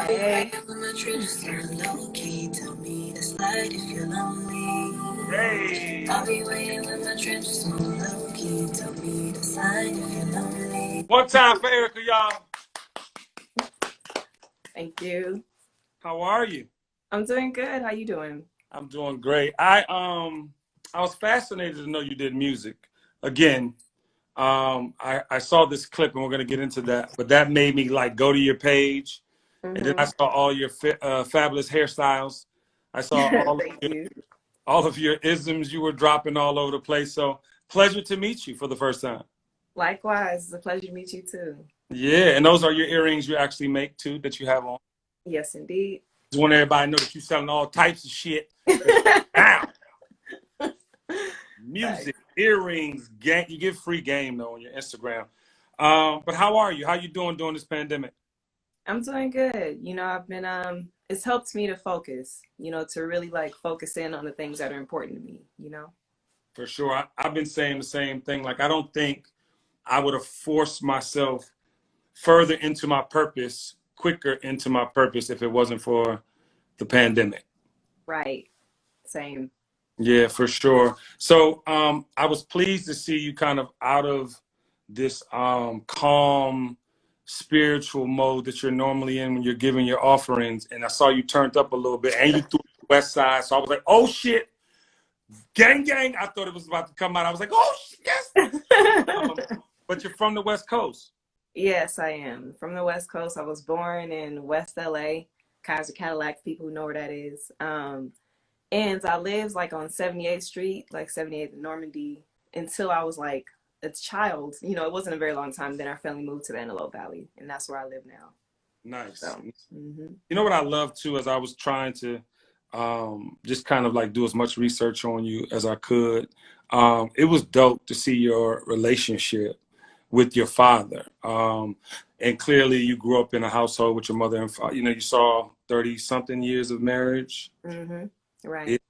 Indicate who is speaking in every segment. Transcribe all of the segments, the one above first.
Speaker 1: Hey.
Speaker 2: Hey.
Speaker 1: I'll be waiting with my trips so low key. Tell me the sign if you're lonely.
Speaker 2: One time for Erica, y'all.
Speaker 1: Thank you.
Speaker 2: How are you?
Speaker 1: I'm doing good. How you doing?
Speaker 2: I'm doing great. I was fascinated to know you did music. Again, I saw this clip and we're gonna get into that, but that made me like go to your page, and then I
Speaker 1: Mm-hmm.
Speaker 2: saw all your fabulous hairstyles. I saw
Speaker 1: Thank you.
Speaker 2: all of your isms you were dropping all over the place. So pleasure to meet you for the first time.
Speaker 1: Likewise, it's a pleasure to meet you too.
Speaker 2: Yeah, and those are your earrings you actually make too that you have on.
Speaker 1: Yes, indeed.
Speaker 2: Just want everybody to know that you're selling all types of shit. Now, music,
Speaker 1: Thanks.
Speaker 2: earrings, game. You get free game though on your Instagram. But how are you? How you doing during this pandemic?
Speaker 1: I'm doing good. I've been it's helped me to focus, to really like focus in on the things that are important to me.
Speaker 2: For sure. I've been saying the same thing. Like I don't think I would have forced myself further into my purpose, quicker into my purpose if it wasn't for the pandemic.
Speaker 1: Right. Same.
Speaker 2: Yeah, for sure. So I was pleased to see you kind of out of this calm spiritual mode that you're normally in when you're giving your offerings. And I saw you turned up a little bit and you threw the west side. So I was like, oh shit, gang gang. I thought it was about to come out. I was like, oh shit, yes. Um, but you're from the West Coast.
Speaker 1: Yes, I am. From the West Coast. I was born in West LA, Kaiser Cadillac, people who know where that is. And I lived like on 78th Street, like 78th and Normandy, until I was like a child. It wasn't a very long time. Then our family moved to the Antelope Valley, and that's where I live now.
Speaker 2: Nice.
Speaker 1: So,
Speaker 2: You know what I love too, as I was trying to just kind of like do as much research on you as I could. It was dope to see your relationship with your father. And clearly you grew up in a household with your mother and father. You know, you saw 30 something years of marriage.
Speaker 1: right.
Speaker 2: It,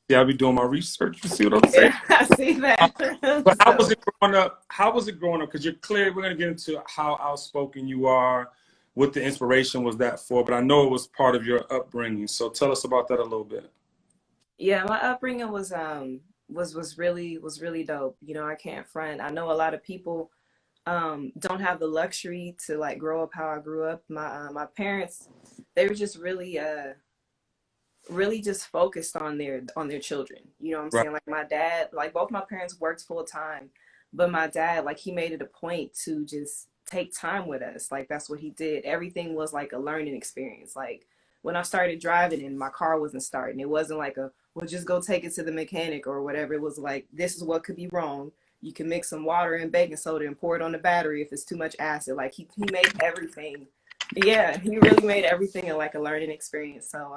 Speaker 2: yeah, I'll be doing my research. You see what I'm saying?
Speaker 1: Yeah, I see that.
Speaker 2: But how was
Speaker 1: So,
Speaker 2: it growing up? How was it growing up? Because you're clear. We're going to get into how outspoken you are, what the inspiration was that for. But I know it was part of your upbringing. So tell us about that a little bit.
Speaker 1: yeah, my upbringing was really dope. I can't front. I know a lot of people don't have the luxury to like grow up how I grew up. My parents, they were just really just focused on their children. You know what I'm
Speaker 2: Right.
Speaker 1: saying? Like my dad, like both my parents worked full time, but my dad, like he made it a point to just take time with us. Like that's what he did. Everything was like a learning experience. Like when I started driving and my car wasn't starting, it wasn't like well, just go take it to the mechanic or whatever. It was like, this is what could be wrong. You can mix some water and baking soda and pour it on the battery if it's too much acid. Like he made everything. Yeah, he really made everything like a learning experience. So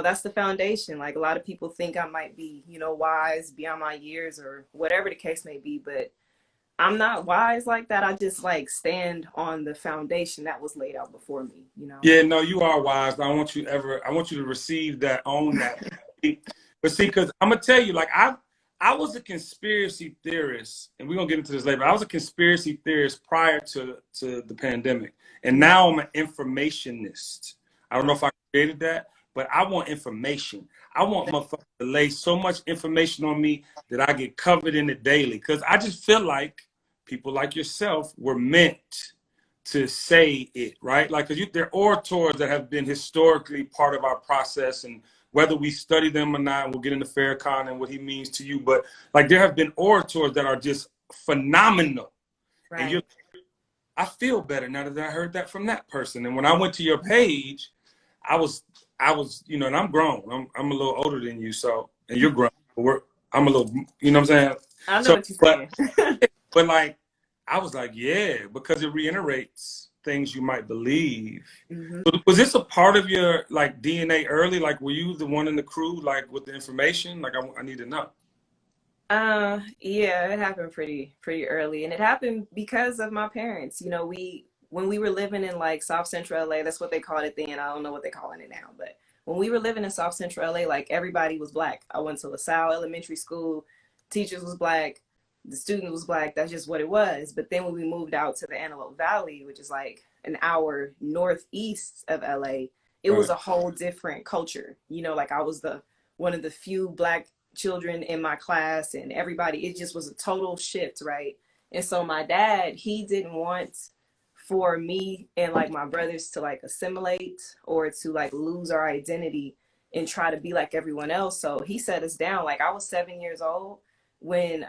Speaker 1: that's the foundation. Like a lot of people think I might be, wise beyond my years or whatever the case may be, but I'm not wise like that. I just like stand on the foundation that was laid out before me.
Speaker 2: Yeah, no, you are wise. I want you to receive that, own that. But see, because I'm gonna tell you, like I was a conspiracy theorist, and we're gonna get into this later. But I was a conspiracy theorist prior to the pandemic, and now I'm an informationist. I don't know if I created that, but I want information. I want motherfuckers to lay so much information on me that I get covered in it daily. Because I just feel like people like yourself were meant to say it, right? Like, because there are orators that have been historically part of our process, and whether we study them or not, we'll get into Farrakhan and what he means to you. But like, there have been orators that are just phenomenal, and
Speaker 1: Right.
Speaker 2: I feel better now that I heard that from that person. And when I went to your page, I was, and I'm grown. I'm a little older than you, so and you're grown. I'm a little, you know what I'm saying?
Speaker 1: I know
Speaker 2: So,
Speaker 1: what you're saying.
Speaker 2: but like, I was like, yeah, because it reiterates things you might believe.
Speaker 1: hmm
Speaker 2: So was this a part of your like DNA early? Like, were you the one in the crew, like with the information? Like, I need to know.
Speaker 1: Yeah, it happened pretty early, and it happened because of my parents. When we were living in like South Central LA, that's what they called it then. I don't know what they're calling it now, but when we were living in South Central LA, like everybody was black. I went to LaSalle Elementary School, teachers was black, the student was black. That's just what it was. But then when we moved out to the Antelope Valley, which is like an hour northeast of LA, it was
Speaker 2: Right.
Speaker 1: a whole different culture. You know, like I was the one of the few black children in my class, and everybody, it just was a total shift, right? And so my dad, he didn't want for me and like my brothers to like assimilate or to like lose our identity and try to be like everyone else. So he set us down. Like I was 7 years old when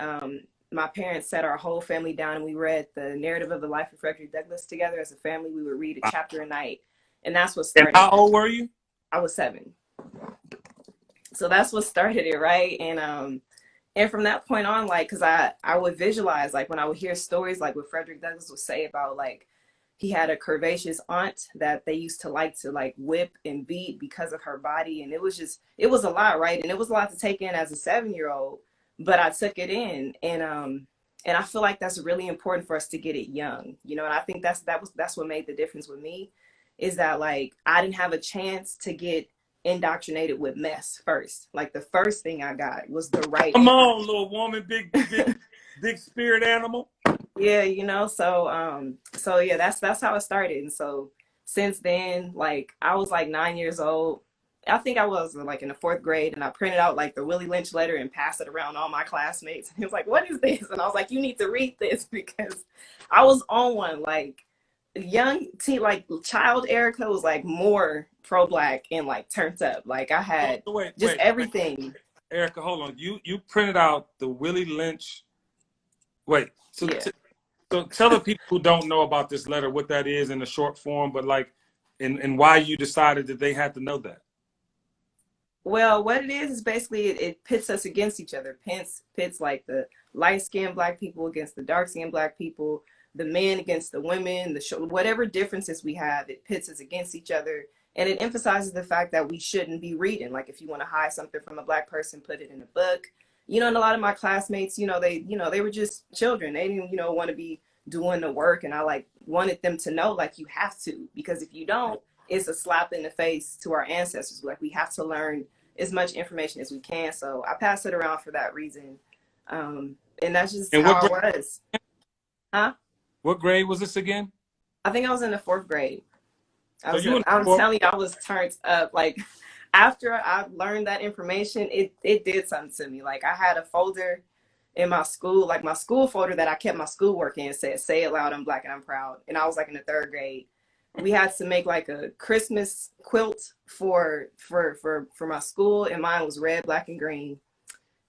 Speaker 1: my parents set our whole family down and we read the narrative of the life of Frederick Douglass together as a family. We would read a chapter a night. And that's what
Speaker 2: And
Speaker 1: started
Speaker 2: how
Speaker 1: it.
Speaker 2: old were you?
Speaker 1: I was 7. So that's what started it, right? And from that point on, like, because I would visualize, like, when I would hear stories, like, what Frederick Douglass would say about, like, he had a curvaceous aunt that they used to like whip and beat because of her body. And it was just, it was a lot, right? And it was a lot to take in as a 7-year-old, but I took it in. And I feel like that's really important for us to get it young, you know? And I think that's what made the difference with me, is that, like, I didn't have a chance to get indoctrinated with mess first. Like the first thing I got was the right
Speaker 2: Come
Speaker 1: information.
Speaker 2: on, little woman, big spirit animal.
Speaker 1: Yeah, you know, so yeah, that's how it started. And so since then, like I was like 9 years old. I think I was like in the 4th grade, and I printed out like the Willie Lynch letter and passed it around all my classmates. And he was like, "What is this?" And I was like, "You need to read this," because I was on one. Like young teen, like child Erica was like more pro-black and like turned up. Like I had
Speaker 2: So wait,
Speaker 1: just
Speaker 2: wait, wait,
Speaker 1: everything.
Speaker 2: Erica, hold on. You printed out the Willie Lynch. Wait,
Speaker 1: Yeah.
Speaker 2: so tell the people who don't know about this letter what that is in the short form, but like, and why you decided that they had to know that.
Speaker 1: Well, what it is basically it pits us against each other. Pits like the light-skinned black people against the dark-skinned black people, the men against the women, whatever differences we have, it pits us against each other. And it emphasizes the fact that we shouldn't be reading. Like if you want to hide something from a black person, put it in a book. You know, and a lot of my classmates, they were just children. They didn't, want to be doing the work. And I like wanted them to know, like, you have to, because if you don't, it's a slap in the face to our ancestors. Like we have to learn as much information as we can. So I pass it around for that reason. And that's just
Speaker 2: And
Speaker 1: how I was. Huh?
Speaker 2: what grade was this again?
Speaker 1: I think I was in the 4th grade.
Speaker 2: So you in the
Speaker 1: I'm
Speaker 2: fourth?
Speaker 1: telling you, I was turned up. Like after I learned that information, it did something to me. Like I had a folder in my school, like my school folder that I kept my schoolwork in, said, "Say it loud, I'm black and I'm proud." And I was like in the 3rd grade. We had to make like a Christmas quilt for my school, and mine was red, black, and green.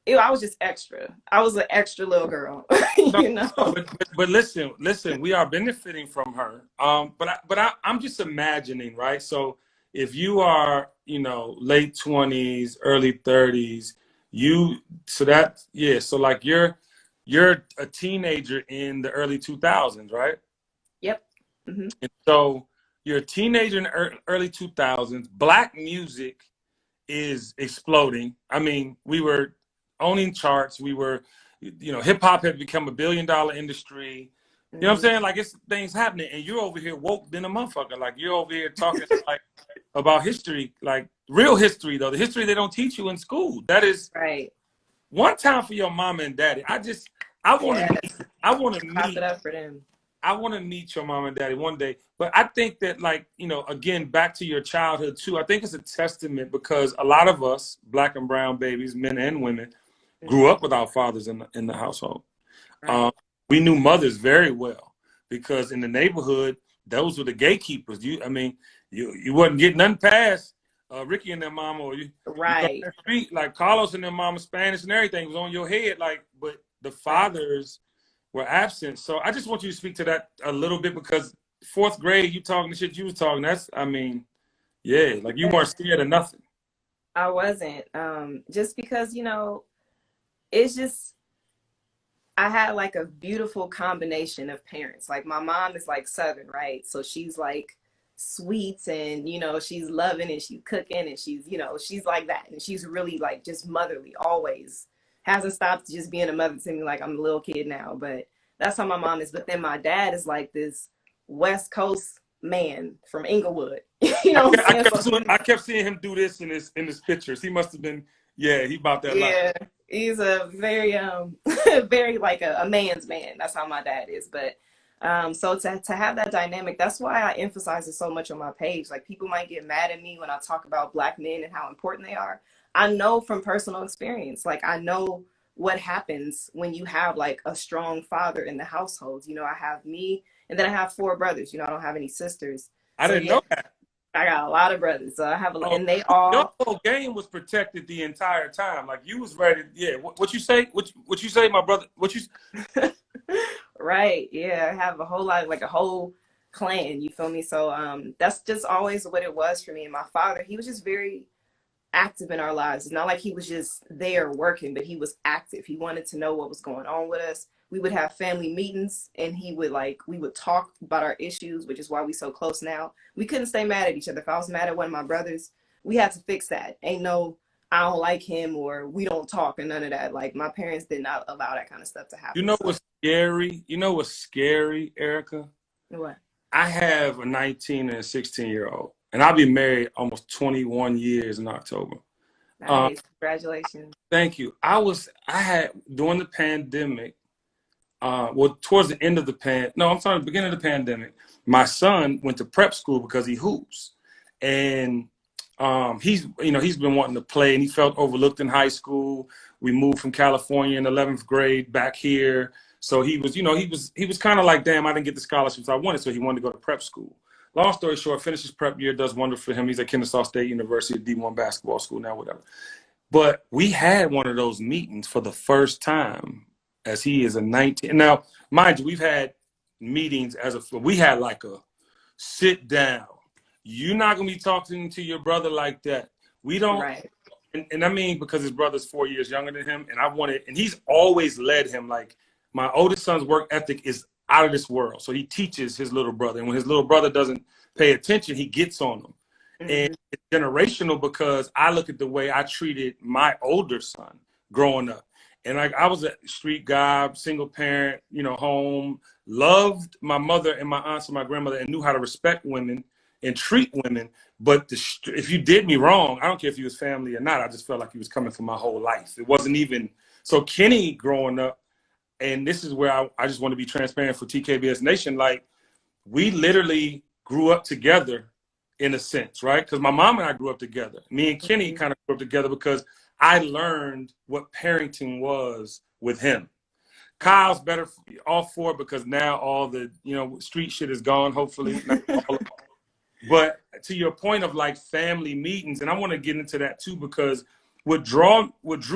Speaker 1: I was just extra. I was an extra little girl,
Speaker 2: No,
Speaker 1: you know.
Speaker 2: but listen, we are benefiting from her. I'm just imagining, right? So if you are, late 20s, early 30s, so like you're a teenager in the early 2000s, right?
Speaker 1: Yep. Mm-hmm.
Speaker 2: And so you're a teenager in the early 2000s. Black music is exploding. I mean, we were owning charts. We were, hip hop had become $1 billion industry. You know what I'm saying? Like it's things happening, and you're over here woke than a motherfucker. Like you're over here talking like about history, like real history though, the history they don't teach you in school. That is
Speaker 1: right.
Speaker 2: One time for your mama and daddy. I want to,
Speaker 1: Yes.
Speaker 2: I want to
Speaker 1: Clap
Speaker 2: meet.
Speaker 1: it up for them.
Speaker 2: I want to meet your mom and daddy one day. But I think that, like, again, back to your childhood too, I think it's a testament because a lot of us, black and brown babies, men and women, grew up with our fathers in the household.
Speaker 1: Right.
Speaker 2: We knew mothers very well because in the neighborhood, those were the gatekeepers. You wasn't getting nothing past Ricky and their mama, or you
Speaker 1: Right.
Speaker 2: the street, like Carlos and their mama, Spanish and everything was on your head. Like, but the fathers were absent. So I just want you to speak to that a little bit because 4th grade, you talking the shit you was talking. Yeah, like you weren't scared of nothing.
Speaker 1: I wasn't. Just because, it's just, I had like a beautiful combination of parents. Like my mom is like Southern, right? So she's like sweet and, she's loving and she's cooking and she's like that. And she's really like just motherly, always. Hasn't stopped just being a mother to me like I'm a little kid now. But that's how my mom is. But then my dad is like this West Coast man from Inglewood. You know what I'm saying?
Speaker 2: I kept seeing him do this in his pictures. He must have been, he about that life.
Speaker 1: Yeah. He's a very very like a man's man. That's how my dad is. But so to have that dynamic, that's why I emphasize it so much on my page. Like people might get mad at me when I talk about black men and how important they are. I know from personal experience. Like I know what happens when you have like a strong father in the household. You know, I have me and then I have four brothers. You know, I don't have any sisters.
Speaker 2: I
Speaker 1: So
Speaker 2: didn't
Speaker 1: yeah,
Speaker 2: know that.
Speaker 1: I got a lot of brothers. So I have
Speaker 2: Oh,
Speaker 1: and they
Speaker 2: your
Speaker 1: all
Speaker 2: whole game was protected the entire time. Like you was ready. Yeah. What you say? What you say, my brother? What you?
Speaker 1: right. Yeah, I have a whole lot, like a whole clan, you feel me? So that's just always what it was for me. And my father, he was just very active in our lives. It's not like he was just there working, but he was active. He wanted to know what was going on with us. We would have family meetings and he would we would talk about our issues, which is why we so close now. We couldn't stay mad at each other. If I was mad at one of my brothers, we had to fix that. Ain't no I don't like him or we don't talk and none of that. Like my parents did not allow that kind of stuff to
Speaker 2: You
Speaker 1: happen.
Speaker 2: know
Speaker 1: So
Speaker 2: what's scary? You know what's scary, Erica?
Speaker 1: what?
Speaker 2: I have a 19 and a 16-year-old, and I'll be married almost 21 years in October.
Speaker 1: Nice. Congratulations.
Speaker 2: Thank you. I had during the pandemic, well, towards the end of no, I'm sorry, the beginning of the pandemic, my son went to prep school because he hoops. And he's been wanting to play and he felt overlooked in high school. We moved from California in 11th grade back here. So he was kind of like, damn, I didn't get the scholarships I wanted. So he wanted to go to prep school. Long story short, finishes prep year, does wonderful for him. He's at Kennesaw State University, D1 basketball school now, whatever. But we had one of those meetings for the first time as he is a 19. Now, mind you, we've had meetings we had like a sit down. You're not going to be talking to your brother like that. We don't.
Speaker 1: Right.
Speaker 2: And I mean, because his brother's 4 years younger than him. And he's always led him. Like my oldest son's work ethic is out of this world. So he teaches his little brother. And when his little brother doesn't pay attention, he gets on them. And it's generational because I look at the way I treated my older son growing up. And I was a street guy, single parent, home, loved my mother and my aunts and my grandmother and knew how to respect women and treat women. But if you did me wrong, I don't care if you was family or not, I just felt like he was coming for my whole life. It wasn't even, so Kenny growing up, and this is where I just want to be transparent for TKBS Nation, like we literally grew up together in a sense, right? Because my mom and I grew up together. Me and Kenny kind of grew up together because I learned what parenting was with him. Kyle's better off for it because now all the street shit is gone, hopefully. But to your point of like family meetings, and I want to get into that too, because what drew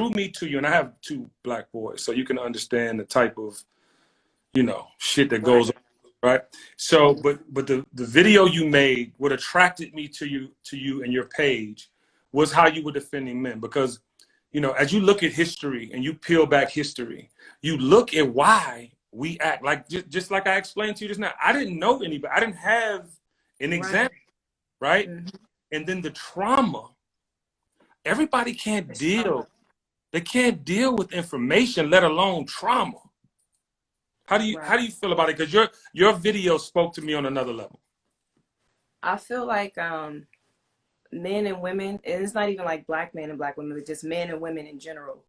Speaker 2: me to you, and I have two black boys, so you can understand the type of shit that goes on. Right. So, but the video you made, what attracted me to you and your page was how you were defending men. Because, as you look at history and you peel back history, you look at why we act like, just like I explained to you just now. I didn't know anybody. I didn't have an example. Right. And then the trauma, everybody can't deal. They can't deal with information, let alone trauma. How do you feel about it? Because your video spoke to me on another level.
Speaker 1: I feel like men and women, and it's not even like black men and black women, but just men and women in general.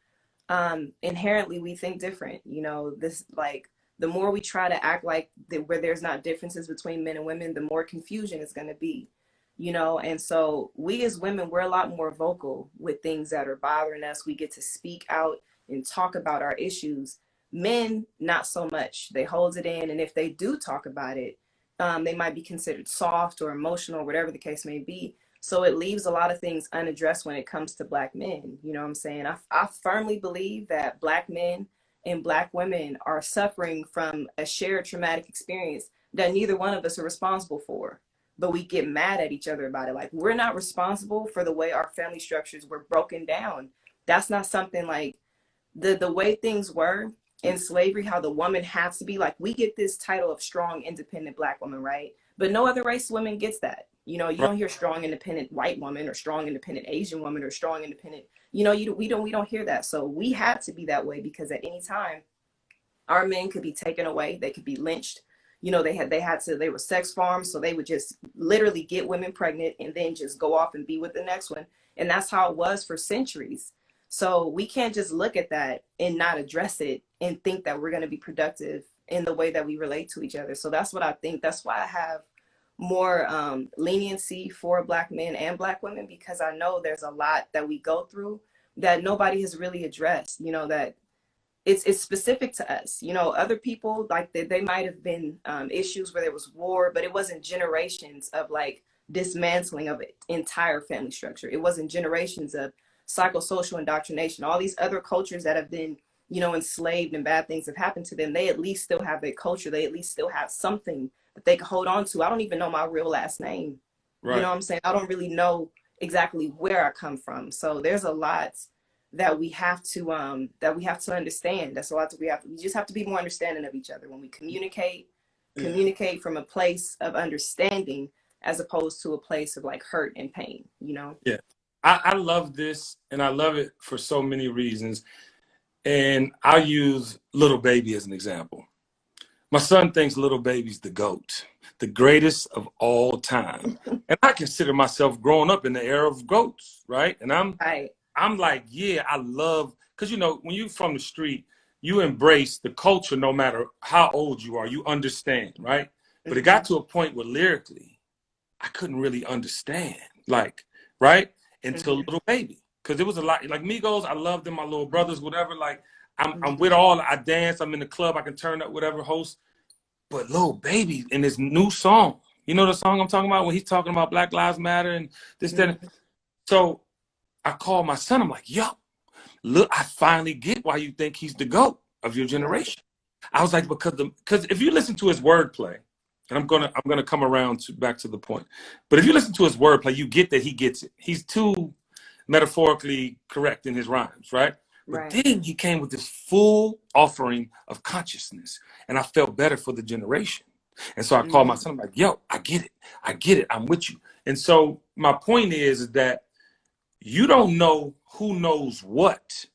Speaker 1: Inherently, we think different. This like the more we try to act like where there's not differences between men and women, the more confusion is going to be. And so we as women, we're a lot more vocal with things that are bothering us. We get to speak out and talk about our issues. Men, not so much. They hold it in, and if they do talk about it, they might be considered soft or emotional, whatever the case may be. So it leaves a lot of things unaddressed when it comes to black men. You know what I'm saying? I firmly believe that black men and black women are suffering from a shared traumatic experience that neither one of us are responsible for. But we get mad at each other about it. Like, we're not responsible for the way our family structures were broken down. That's not something like the way things were in slavery, how the woman has to be like, we get this title of strong, independent black woman, right? But no other race woman gets that. You don't hear strong, independent white woman or strong, independent Asian woman or strong, independent, we don't hear that. So we had to be that way because at any time our men could be taken away. They could be lynched. They were sex farms. So they would just literally get women pregnant and then just go off and be with the next one. And that's how it was for centuries. So we can't just look at that and not address it and think that we're going to be productive in the way that we relate to each other. So that's what I think. That's why I have more leniency for Black men and Black women, because I know there's a lot that we go through that nobody has really addressed, you know, that it's specific to us. You know, other people, like they might have been issues where there was war, but it wasn't generations of like dismantling of an entire family structure. It wasn't generations of psychosocial indoctrination. All these other cultures that have been, you know, enslaved and bad things have happened to them, they at least still have their culture. They at least still have something that they can hold on to. I don't even know my real last name. You know
Speaker 2: Right.
Speaker 1: what I'm saying? I don't really know exactly where I come from. So there's a lot that we have to understand. That's a lot that we just have to be more understanding of each other when we communicate from a place of understanding as opposed to a place of like hurt and pain, you know?
Speaker 2: Yeah. I love this, and I love it for so many reasons. And I'll use Little Baby as an example. My son thinks Little Baby's the GOAT, the greatest of all time. And I consider myself growing up in the era of GOATs, right? And
Speaker 1: Right.
Speaker 2: I'm like, yeah, I love, because you know, when you're from the street, you embrace the culture no matter how old you are. You understand, right? But it got
Speaker 1: Mm-hmm.
Speaker 2: to a point where lyrically, I couldn't really understand, like, right? Until
Speaker 1: Mm-hmm.
Speaker 2: Little Baby. Because it was a lot, like Migos, I love them, my little brothers, whatever. Like, I'm
Speaker 1: Mm-hmm.
Speaker 2: with all, I dance, I'm in the club, I can turn up, whatever, host. But Little Baby in his new song, you know the song I'm talking about when he's talking about Black Lives Matter and this, that.
Speaker 1: Mm-hmm.
Speaker 2: So I called my son, I'm like, yo, look, I finally get why you think he's the GOAT of your
Speaker 1: Right.
Speaker 2: generation. I was like, because if you listen to his wordplay, and I'm gonna come around back to the point, but if you listen to his wordplay, you get that he gets it. He's too metaphorically correct in his rhymes, right? But
Speaker 1: Right.
Speaker 2: then he came with this full offering of consciousness, and I felt better for the generation. And so I called my
Speaker 1: Mm-hmm.
Speaker 2: son, I'm like, yo, I get it. I get it. I'm with you. And so my point is that you don't know who knows what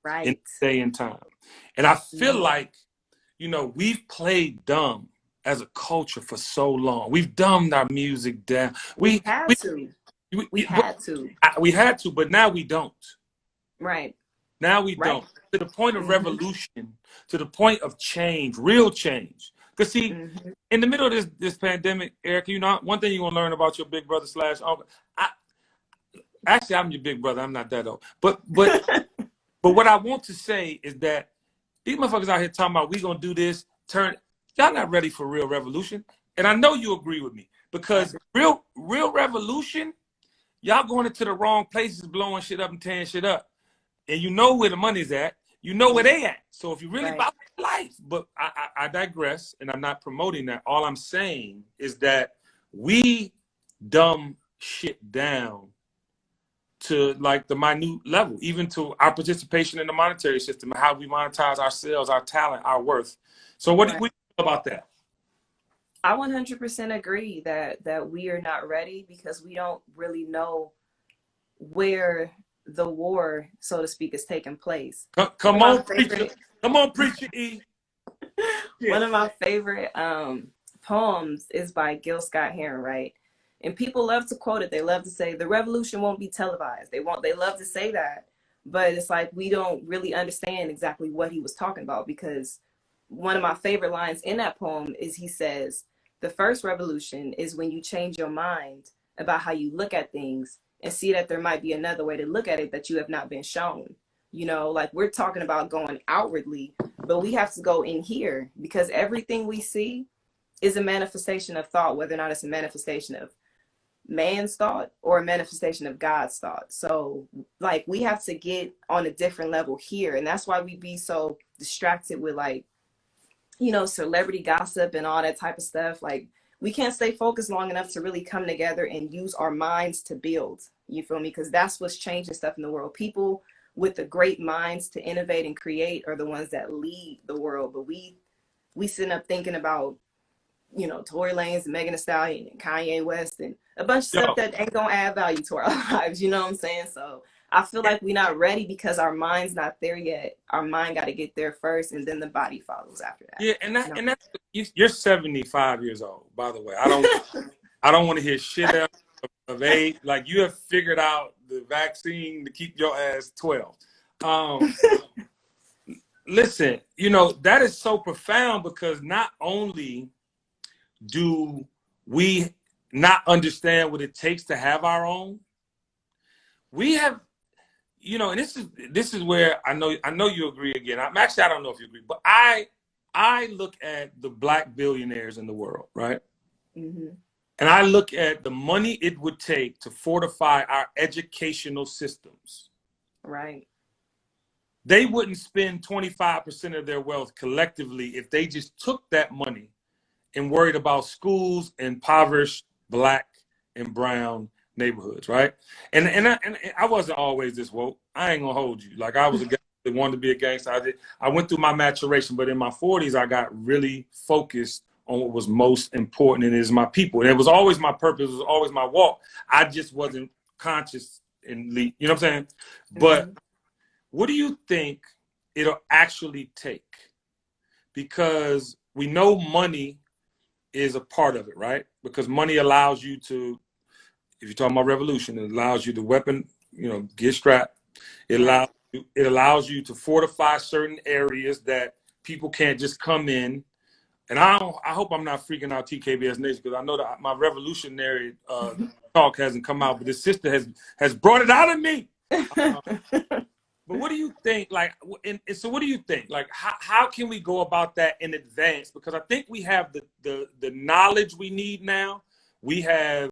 Speaker 2: in
Speaker 1: Right.
Speaker 2: day and time. And I feel
Speaker 1: Mm-hmm.
Speaker 2: like, you know, we've played dumb as a culture for so long. We've dumbed our music down.
Speaker 1: We had to. We had to.
Speaker 2: We had to, but now we don't.
Speaker 1: Right.
Speaker 2: Now we
Speaker 1: Right.
Speaker 2: don't. To the point of
Speaker 1: Mm-hmm.
Speaker 2: revolution, to the point of change, real change. Because see,
Speaker 1: Mm-hmm.
Speaker 2: in the middle of this pandemic, Erica, you know, one thing you're gonna learn about your big brother slash uncle. Actually, I'm your big brother. I'm not that old. But what I want to say is that these motherfuckers out here talking about we gonna do this, y'all not ready for real revolution. And I know you agree with me because real revolution, y'all going into the wrong places, blowing shit up and tearing shit up. And you know where the money's at, you know where they at. So if you really
Speaker 1: Right.
Speaker 2: about life, but I digress, and I'm not promoting that. All I'm saying is that we dumb shit down to like the minute level, even to our participation in the monetary system, how we monetize ourselves, our talent, our worth. So what do
Speaker 1: Right.
Speaker 2: you feel about that?
Speaker 1: I 100% agree that we are not ready because we don't really know where the war, so to speak, is taking place. One
Speaker 2: Come
Speaker 1: of my
Speaker 2: on, preacher.
Speaker 1: favorite
Speaker 2: Come on, preacher E.
Speaker 1: one
Speaker 2: Shit.
Speaker 1: of my favorite poems is by Gil Scott Heron, right? And people love to quote it. They love to say the revolution won't be televised. They love to say that, but it's like we don't really understand exactly what he was talking about, because one of my favorite lines in that poem is he says, the first revolution is when you change your mind about how you look at things and see that there might be another way to look at it that you have not been shown. You know, like we're talking about going outwardly, but we have to go in here, because everything we see is a manifestation of thought, whether or not it's a manifestation of man's thought or a manifestation of God's thought. So like we have to get on a different level here. And that's why we be so distracted with like, you know, celebrity gossip and all that type of stuff. Like we can't stay focused long enough to really come together and use our minds to build. You feel me? Because that's what's changing stuff in the world. People with the great minds to innovate and create are the ones that lead the world. But we sitting up thinking about, you know, Tory Lanez and Megan Thee Stallion and Kanye West and a bunch of stuff
Speaker 2: Yo,
Speaker 1: that ain't gonna add value to our lives. You know what I'm saying? So I feel like we're not ready because our mind's not there yet. Our mind got to get there first, and then the body follows after that.
Speaker 2: yeah,
Speaker 1: You
Speaker 2: and that's you're 75 years old, by the way. I don't want to hear shit else of age. Like you have figured out the vaccine to keep your ass 12. Um, listen, that is so profound because not only do we not understand what it takes to have our own, we have, and this is where I know you agree again. I don't know if you agree, but I look at the black billionaires in the world, right?
Speaker 1: Mm-hmm.
Speaker 2: And I look at the money it would take to fortify our educational systems.
Speaker 1: Right.
Speaker 2: They wouldn't spend 25% of their wealth collectively if they just took that money and worried about schools in impoverished black and brown neighborhoods, right? And I wasn't always this woke. I ain't gonna hold you. Like I was a guy that wanted to be a gangster. I went through my maturation, but in my 40s, I got really focused on what was most important, and it is my people. And it was always my purpose. It was always my walk. I just wasn't conscious and you know what I'm saying? But
Speaker 1: Mm-hmm.
Speaker 2: what do you think it'll actually take? Because we know money is a part of it, right? Because money allows you to, if you're talking about revolution, it allows you to get strapped.
Speaker 1: Right.
Speaker 2: It allows you to fortify certain areas that people can't just come in. And I hope I'm not freaking out TKBS Nation because I know that my revolutionary talk hasn't come out, but this sister has brought it out of me. But what do you think? Like, so what do you think? Like, how can we go about that in advance? Because I think we have the knowledge we need now. We have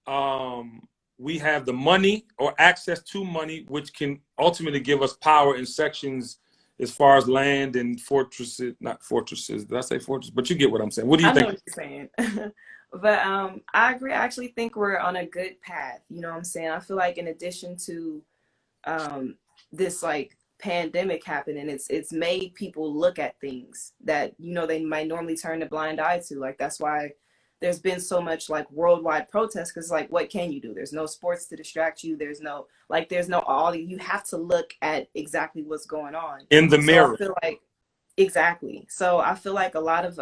Speaker 2: the money or access to money, which can ultimately give us power in sections as far as land and fortresses. Not fortresses. Did I say fortress? But you get what I'm saying. What do you
Speaker 1: I know
Speaker 2: think?
Speaker 1: what you're saying. But I agree. I actually think we're on a good path. You know what I'm saying? I feel like in addition to um, this like pandemic happening, it's made people look at things that they might normally turn a blind eye to. Like that's why there's been so much like worldwide protests because like what can you do? There's no sports to distract you. There's no all. You have to look at exactly what's going on.
Speaker 2: In the
Speaker 1: So I
Speaker 2: mirror.
Speaker 1: feel like exactly. So I feel like a lot of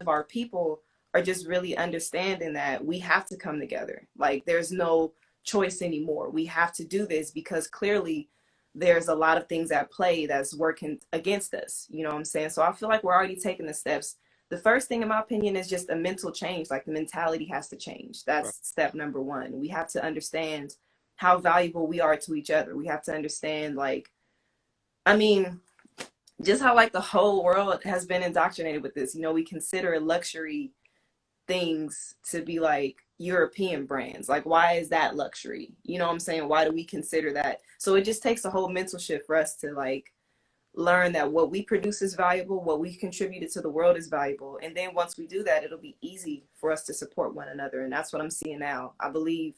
Speaker 1: our people are just really understanding that we have to come together. Like there's no choice anymore. We have to do this because clearly there's a lot of things at play that's working against us. You know what I'm saying? So I feel like we're already taking the steps. The first thing in my opinion is just a mental change. Like the mentality has to change.
Speaker 2: Right.
Speaker 1: That's step number one. We have to understand how valuable we are to each other. We have to understand I mean, just how like the whole world has been indoctrinated with this. We consider luxury things to be like European brands. Like, why is that luxury? You know what I'm saying? Why do we consider that? So it just takes a whole mental shift for us to like learn that what we produce is valuable, what we contributed to the world is valuable. And then once we do that, it'll be easy for us to support one another. And that's what I'm seeing now. I believe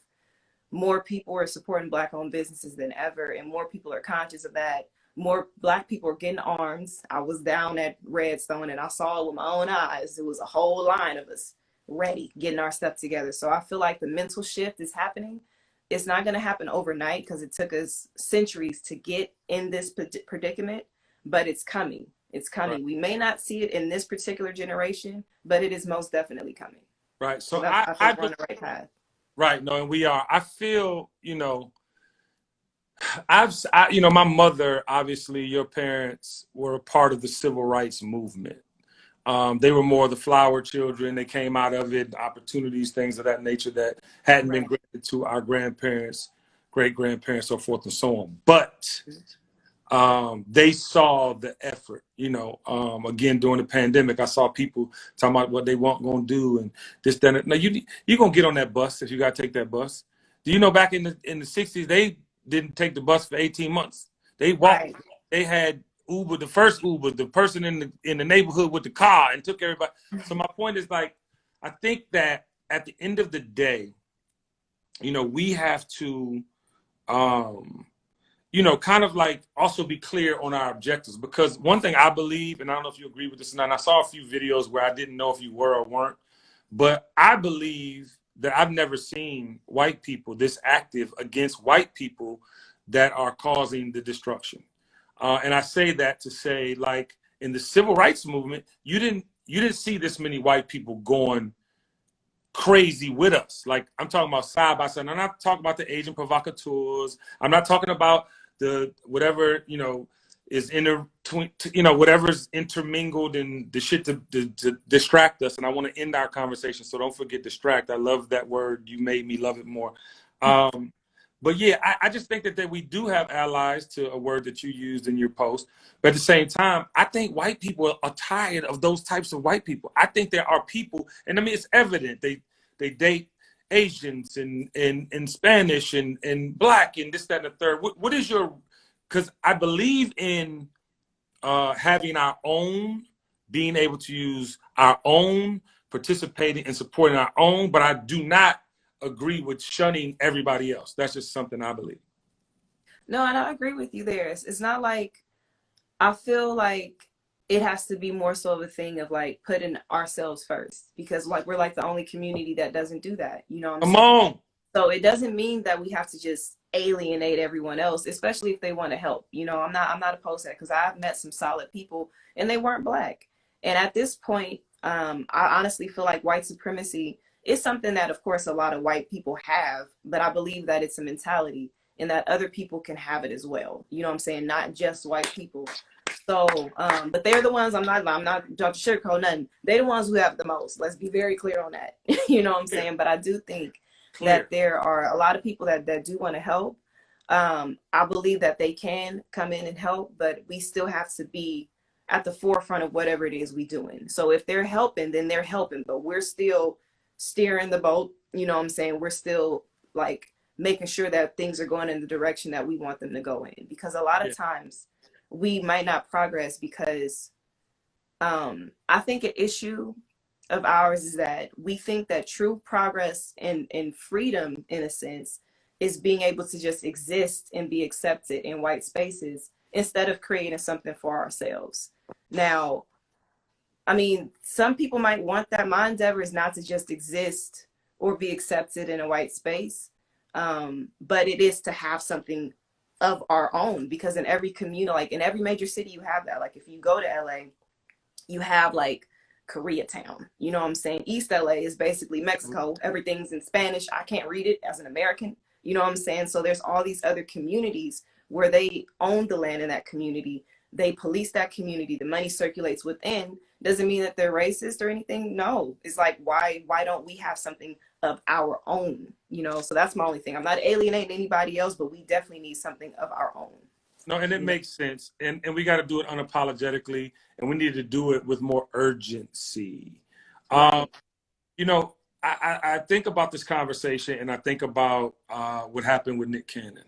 Speaker 1: more people are supporting black owned businesses than ever, and more people are conscious of that. More black people are getting arms. I was down at Redstone and I saw it with my own eyes. It was a whole line of us ready, getting our stuff together. So I feel like the mental shift is happening. It's not going to happen overnight because it took us centuries to get in this predicament, but it's coming. It's
Speaker 2: Right.
Speaker 1: coming. We may not see it in this particular generation, but it is most definitely coming.
Speaker 2: Right.
Speaker 1: So
Speaker 2: So
Speaker 1: I feel like we're on the right path.
Speaker 2: right. No, and we are. I feel, my mother, obviously, your parents were a part of the civil rights movement. They were more the flower children. They came out of it, opportunities, things of that nature that hadn't been
Speaker 1: Right.
Speaker 2: granted to our grandparents, great grandparents, so forth and so on. But they saw the effort. Again, during the pandemic, I saw people talking about what they weren't going to do and this, that. And, now you're going to get on that bus if you got to take that bus. Do you know back in the 60s, they didn't take the bus for 18 months. They walked.
Speaker 1: Right.
Speaker 2: They had Uber, the first Uber, the person in the neighborhood with the car and took everybody. So my point is like, I think that at the end of the day, we have to, kind of like also be clear on our objectives. Because one thing I believe, and I don't know if you agree with this or not, and I saw a few videos where I didn't know if you were or weren't, but I believe that I've never seen white people this active against white people that are causing the destruction. And I say that to say, like, in the civil rights movement, you didn't see this many white people going crazy with us. Like, I'm talking about side by side. I'm not talking about the Asian provocateurs. I'm not talking about the whatever, is whatever's intermingled and the shit to distract us. And I want to end our conversation, so don't forget distract. I love that word. You made me love it more. But yeah, I just think that we do have allies, to a word that you used in your post. But at the same time, I think white people are tired of those types of white people. I think there are people, and I mean, it's evident, they date Asians and Spanish and Black and this, that, and the third. What is your, because I believe in having our own, being able to use our own, participating and supporting our own, but I do not agree with shunning everybody else. That's just something I believe.
Speaker 1: No, and I agree with you there. It's not like, I feel like it has to be more so of a thing of like putting ourselves first, because like we're like the only community that doesn't do that. You know what I'm
Speaker 2: Come
Speaker 1: saying?
Speaker 2: on.
Speaker 1: So it doesn't mean that we have to just alienate everyone else, especially if they want to help. I'm not opposed to that, because I've met some solid people and they weren't Black. And at this point, I honestly feel like white supremacy is something that, of course, a lot of white people have, but I believe that it's a mentality and that other people can have it as well. You know what I'm saying? Not just white people. So, but they're the ones, I'm not Dr. Sugarcoat nothing. They're the ones who have the most. Let's be very clear on that. You know what I'm saying? But I do think that there are a lot of people that do want to help. I believe that they can come in and help, but we still have to be at the forefront of whatever it is we doing. So if they're helping, then they're helping, but we're still steering the boat. You know what I'm saying? We're still like making sure that things are going in the direction that we want them to go in, because a lot of times we might not progress because I think an issue of ours is that we think that true progress and freedom, in a sense, is being able to just exist and be accepted in white spaces instead of creating something for ourselves. Now, I mean, some people might want that. My endeavor is not to just exist or be accepted in a white space, but it is to have something of our own, because in every community, like in every major city, you have that. Like if you go to LA, you have like Koreatown. You know what I'm saying? East LA is basically Mexico. Everything's in Spanish. I can't read it as an American. You know what I'm saying? So there's all these other communities where they own the land in that community. They police that community. The money circulates within. Doesn't mean that they're racist or anything. No, it's like, why don't we have something of our own? So that's my only thing. I'm not alienating anybody else, but we definitely need something of our own.
Speaker 2: No, and it makes sense. And we got to do it unapologetically, and we need to do it with more urgency. Right. I think about this conversation, and I think about what happened with Nick Cannon.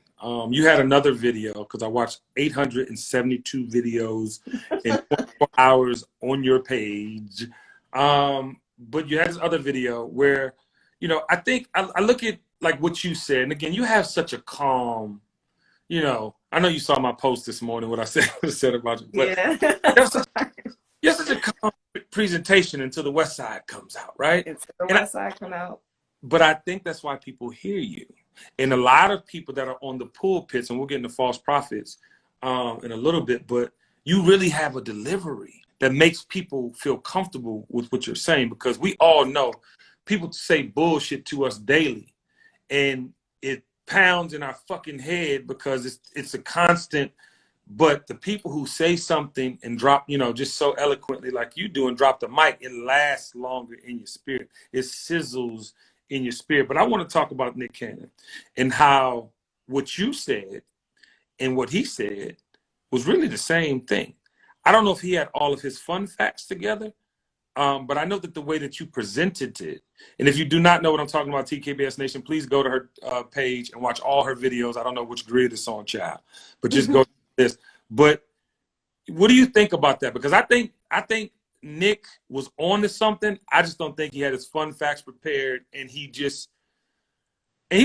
Speaker 2: You had another video, because I watched 872 videos in 24 hours on your page. But you had this other video where, I think I look at like what you said. And again, you have such a calm, I know you saw my post this morning, what I said about you. But you have such a calm presentation until the West Side comes out, right?
Speaker 1: Until the West Side come out.
Speaker 2: But I think that's why people hear you. And a lot of people that are on the pulpits, and we'll get into false prophets in a little bit, but you really have a delivery that makes people feel comfortable with what you're saying, because we all know people say bullshit to us daily, and it pounds in our fucking head because it's a constant. But the people who say something and drop, just so eloquently like you do and drop the mic, it lasts longer in your spirit. It sizzles in your spirit. But I want to talk about Nick Cannon and how what you said and what he said was really the same thing. I don't know if he had all of his fun facts together, but I know that the way that you presented it, and if you do not know what I'm talking about, TKBS Nation, please go to her page and watch all her videos. I don't know which grid it's on, child, but just go to this. But what do you think about that? Because I think Nick was on to something. I just don't think he had his fun facts prepared, and he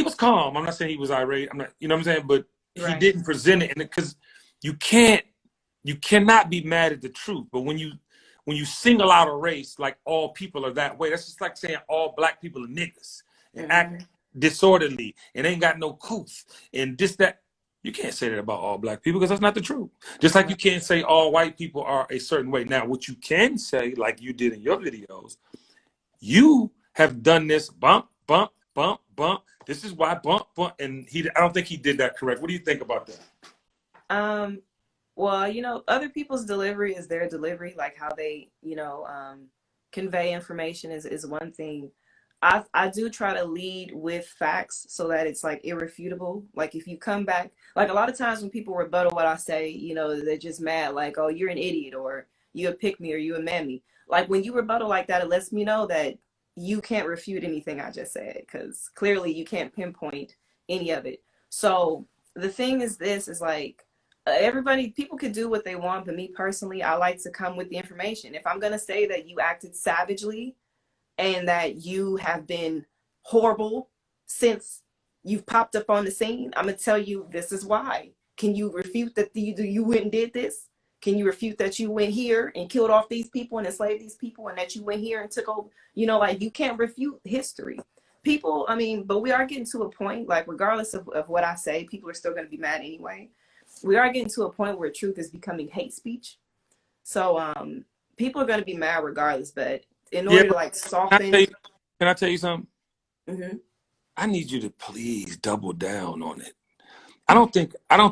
Speaker 2: was calm. I'm not saying he was irate. I'm not, you know what I'm saying? But he didn't present it, and because you cannot be mad at the truth. But when you single out a race like all people are that way, that's just like saying all Black people are niggas and act disorderly and ain't got no couth and this, that. You can't say that about all Black people, because that's not the truth. Just like you can't say all white people are a certain way. Now, what you can say, like you did in your videos, you have done this bump, bump, bump, bump. This is why bump, bump. And I don't think he did that correct. What do you think about that?
Speaker 1: Um, well, other people's delivery is their delivery, like how they, convey information is one thing. I do try to lead with facts so that it's like irrefutable. Like if you come back, like a lot of times when people rebuttal what I say, they're just mad, like, oh, you're an idiot, or you a pick me, or you a mammy. Like when you rebuttal like that, it lets me know that you can't refute anything I just said, because clearly you can't pinpoint any of it. So the thing is, this is like, everybody, people could do what they want, but me personally, I like to come with the information. If I'm going to say that you acted savagely and that you have been horrible since you've popped up on the scene, I'm going to tell you this is why. Can you refute that you went and did this? Can you refute that you went here and killed off these people and enslaved these people, and that you went here and took over? Like, you can't refute history. People, I mean, but we are getting to a point, like, regardless of what I say, people are still going to be mad anyway. We are getting to a point where truth is becoming hate speech. So people are going to be mad regardless, but in
Speaker 2: Yeah,
Speaker 1: order to
Speaker 2: but
Speaker 1: like soften.
Speaker 2: can I tell you something?
Speaker 1: Mm-hmm.
Speaker 2: I need you to please double down on it. I don't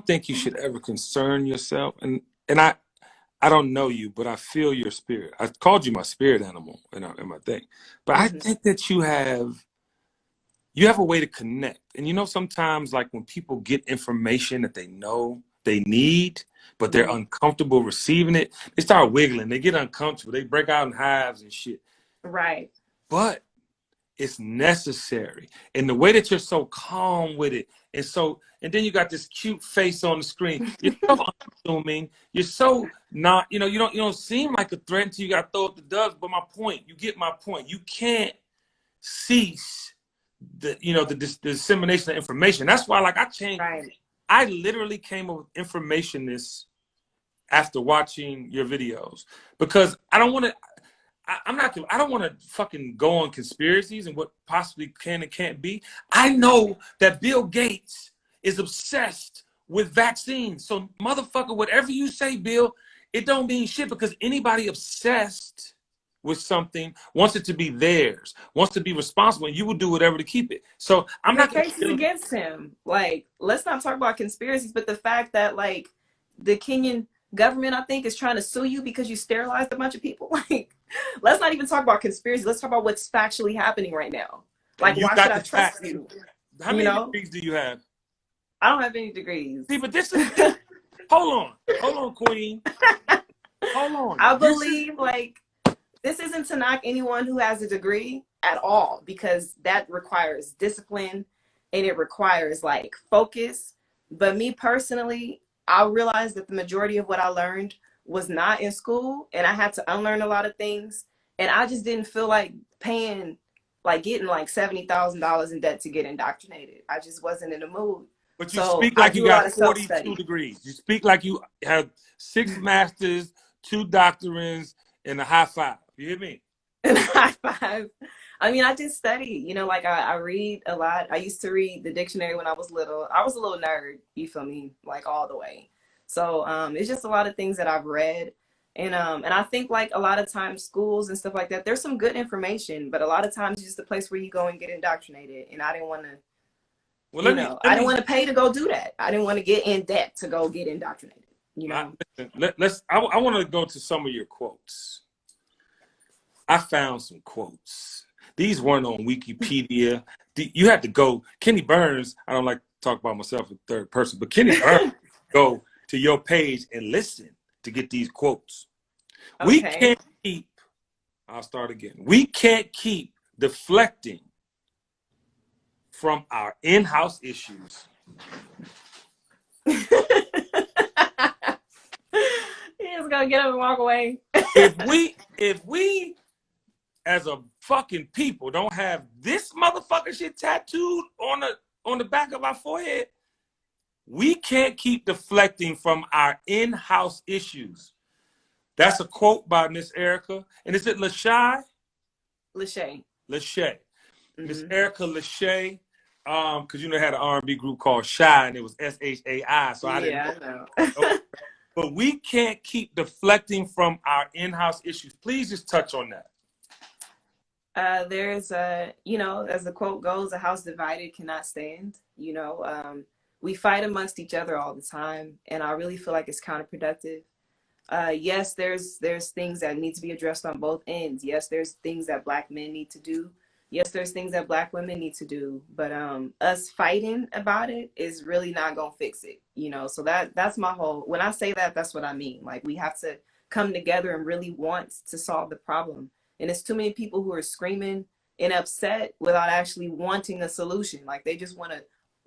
Speaker 2: think you should ever concern yourself. And I don't know you, but I feel your spirit. I called you my spirit animal in my thing. But I
Speaker 1: Mm-hmm.
Speaker 2: think that you have a way to connect. And sometimes like when people get information that they know they need, but they're uncomfortable receiving it, they start wiggling, they get uncomfortable, they break out in hives and shit.
Speaker 1: Right.
Speaker 2: But it's necessary. And the way that you're so calm with it, and then you got this cute face on the screen. You're so unassuming. You're so not, you don't seem like a threat until you got to throw up the dubs. But you get my point. You can't cease the dissemination of information. That's why, like, I changed.
Speaker 1: Right.
Speaker 2: I literally came up with information after watching your videos, because I don't want to. I don't want to fucking go on conspiracies and what possibly can and can't be. I know that Bill Gates is obsessed with vaccines. So, motherfucker, whatever you say, Bill, it don't mean shit, because anybody obsessed with something wants it to be theirs, wants to be responsible, and you will do whatever to keep it. So I'm
Speaker 1: The
Speaker 2: not going
Speaker 1: cases
Speaker 2: to.
Speaker 1: against him, like, let's not talk about conspiracies, but the fact that, like, the Kenyan government, I think, is trying to sue you because you sterilized a bunch of people. Like, let's not even talk about conspiracy. Let's talk about what's factually happening right now.
Speaker 2: And
Speaker 1: Like,
Speaker 2: you
Speaker 1: why should
Speaker 2: got
Speaker 1: I
Speaker 2: the
Speaker 1: trust
Speaker 2: facts.
Speaker 1: you?
Speaker 2: How many degrees do you have?
Speaker 1: I don't have any degrees.
Speaker 2: See, but this is. Hold on, Queen. Hold on.
Speaker 1: I believe, like, this isn't to knock anyone who has a degree at all, because that requires discipline and it requires like focus. But me personally, I realized that the majority of what I learned was not in school, and I had to unlearn a lot of things. And I just didn't feel like paying, like getting like $70,000 in debt to get indoctrinated. I just wasn't in the mood.
Speaker 2: But you
Speaker 1: So
Speaker 2: speak
Speaker 1: I
Speaker 2: like you
Speaker 1: do a lot
Speaker 2: got
Speaker 1: of
Speaker 2: 42
Speaker 1: self-study.
Speaker 2: degrees. You speak like you have 6 masters, 2 doctorines, and a high five. You hear me?
Speaker 1: And high five. I mean, I just study, like I read a lot. I used to read the dictionary when I was little. I was a little nerd, you feel me, like all the way. So it's just a lot of things that I've read. And I think like a lot of times schools and stuff like that, there's some good information, but a lot of times it's just a place where you go and get indoctrinated. And I didn't want to,
Speaker 2: Well, let
Speaker 1: I didn't
Speaker 2: me
Speaker 1: want to pay to go do that. I didn't want to get in debt to go get indoctrinated.
Speaker 2: listen, I want to go to some of your quotes. I found some quotes. These weren't on Wikipedia. You had to go. Kenny Burns, I don't like to talk about myself in third person, but Kenny Burns, go to your page and listen to get these quotes. We
Speaker 1: Okay.
Speaker 2: can't keep, I'll start again. We can't keep deflecting from our in-house issues.
Speaker 1: He's gonna get up and walk away.
Speaker 2: if we as a fucking people don't have this motherfucking shit tattooed on the back of our forehead, we can't keep deflecting from our in-house issues. That's a quote by Miss Erica. And is it Leshai?
Speaker 1: Leshai.
Speaker 2: Leshai. Miss Erica Leshai. Because they had an R&B group called Shy, and it was Shai. So I didn't know.
Speaker 1: I know.
Speaker 2: But we can't keep deflecting from our in-house issues. Please just touch on that.
Speaker 1: There's as the quote goes, a house divided cannot stand. we fight amongst each other all the time, and I really feel like it's counterproductive. Yes, there's things that need to be addressed on both ends. Yes, there's things that Black men need to do. Yes, there's things that Black women need to do. But us fighting about it is really not gonna fix it. You know, so that's my whole. When I say that, that's what I mean. Like we have to come together and really want to solve the problem. And it's too many people who are screaming and upset without actually wanting a solution. Like they just want to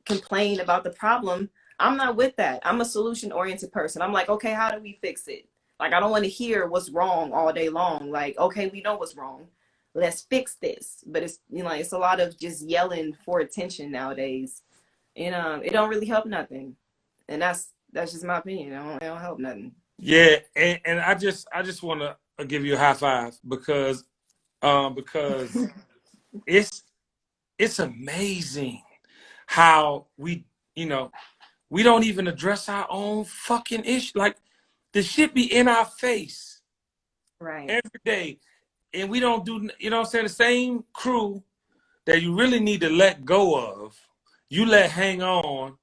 Speaker 1: complain about the problem. I'm not with that. I'm a solution oriented person. I'm like, okay, how do we fix it? Like, I don't want to hear what's wrong all day long. Like, okay, we know what's wrong. Let's fix this. But it's, you know, it's a lot of just yelling for attention nowadays. And it don't really help nothing. And that's just my opinion. It don't help nothing.
Speaker 2: Yeah, and I just want to give you a high five because it's amazing how we, you know, we don't even address our own fucking issue. Like the shit be in our face
Speaker 1: Right.
Speaker 2: every day. And we don't do, you know what I'm saying? The same crew that you really need to let go of, you let hang on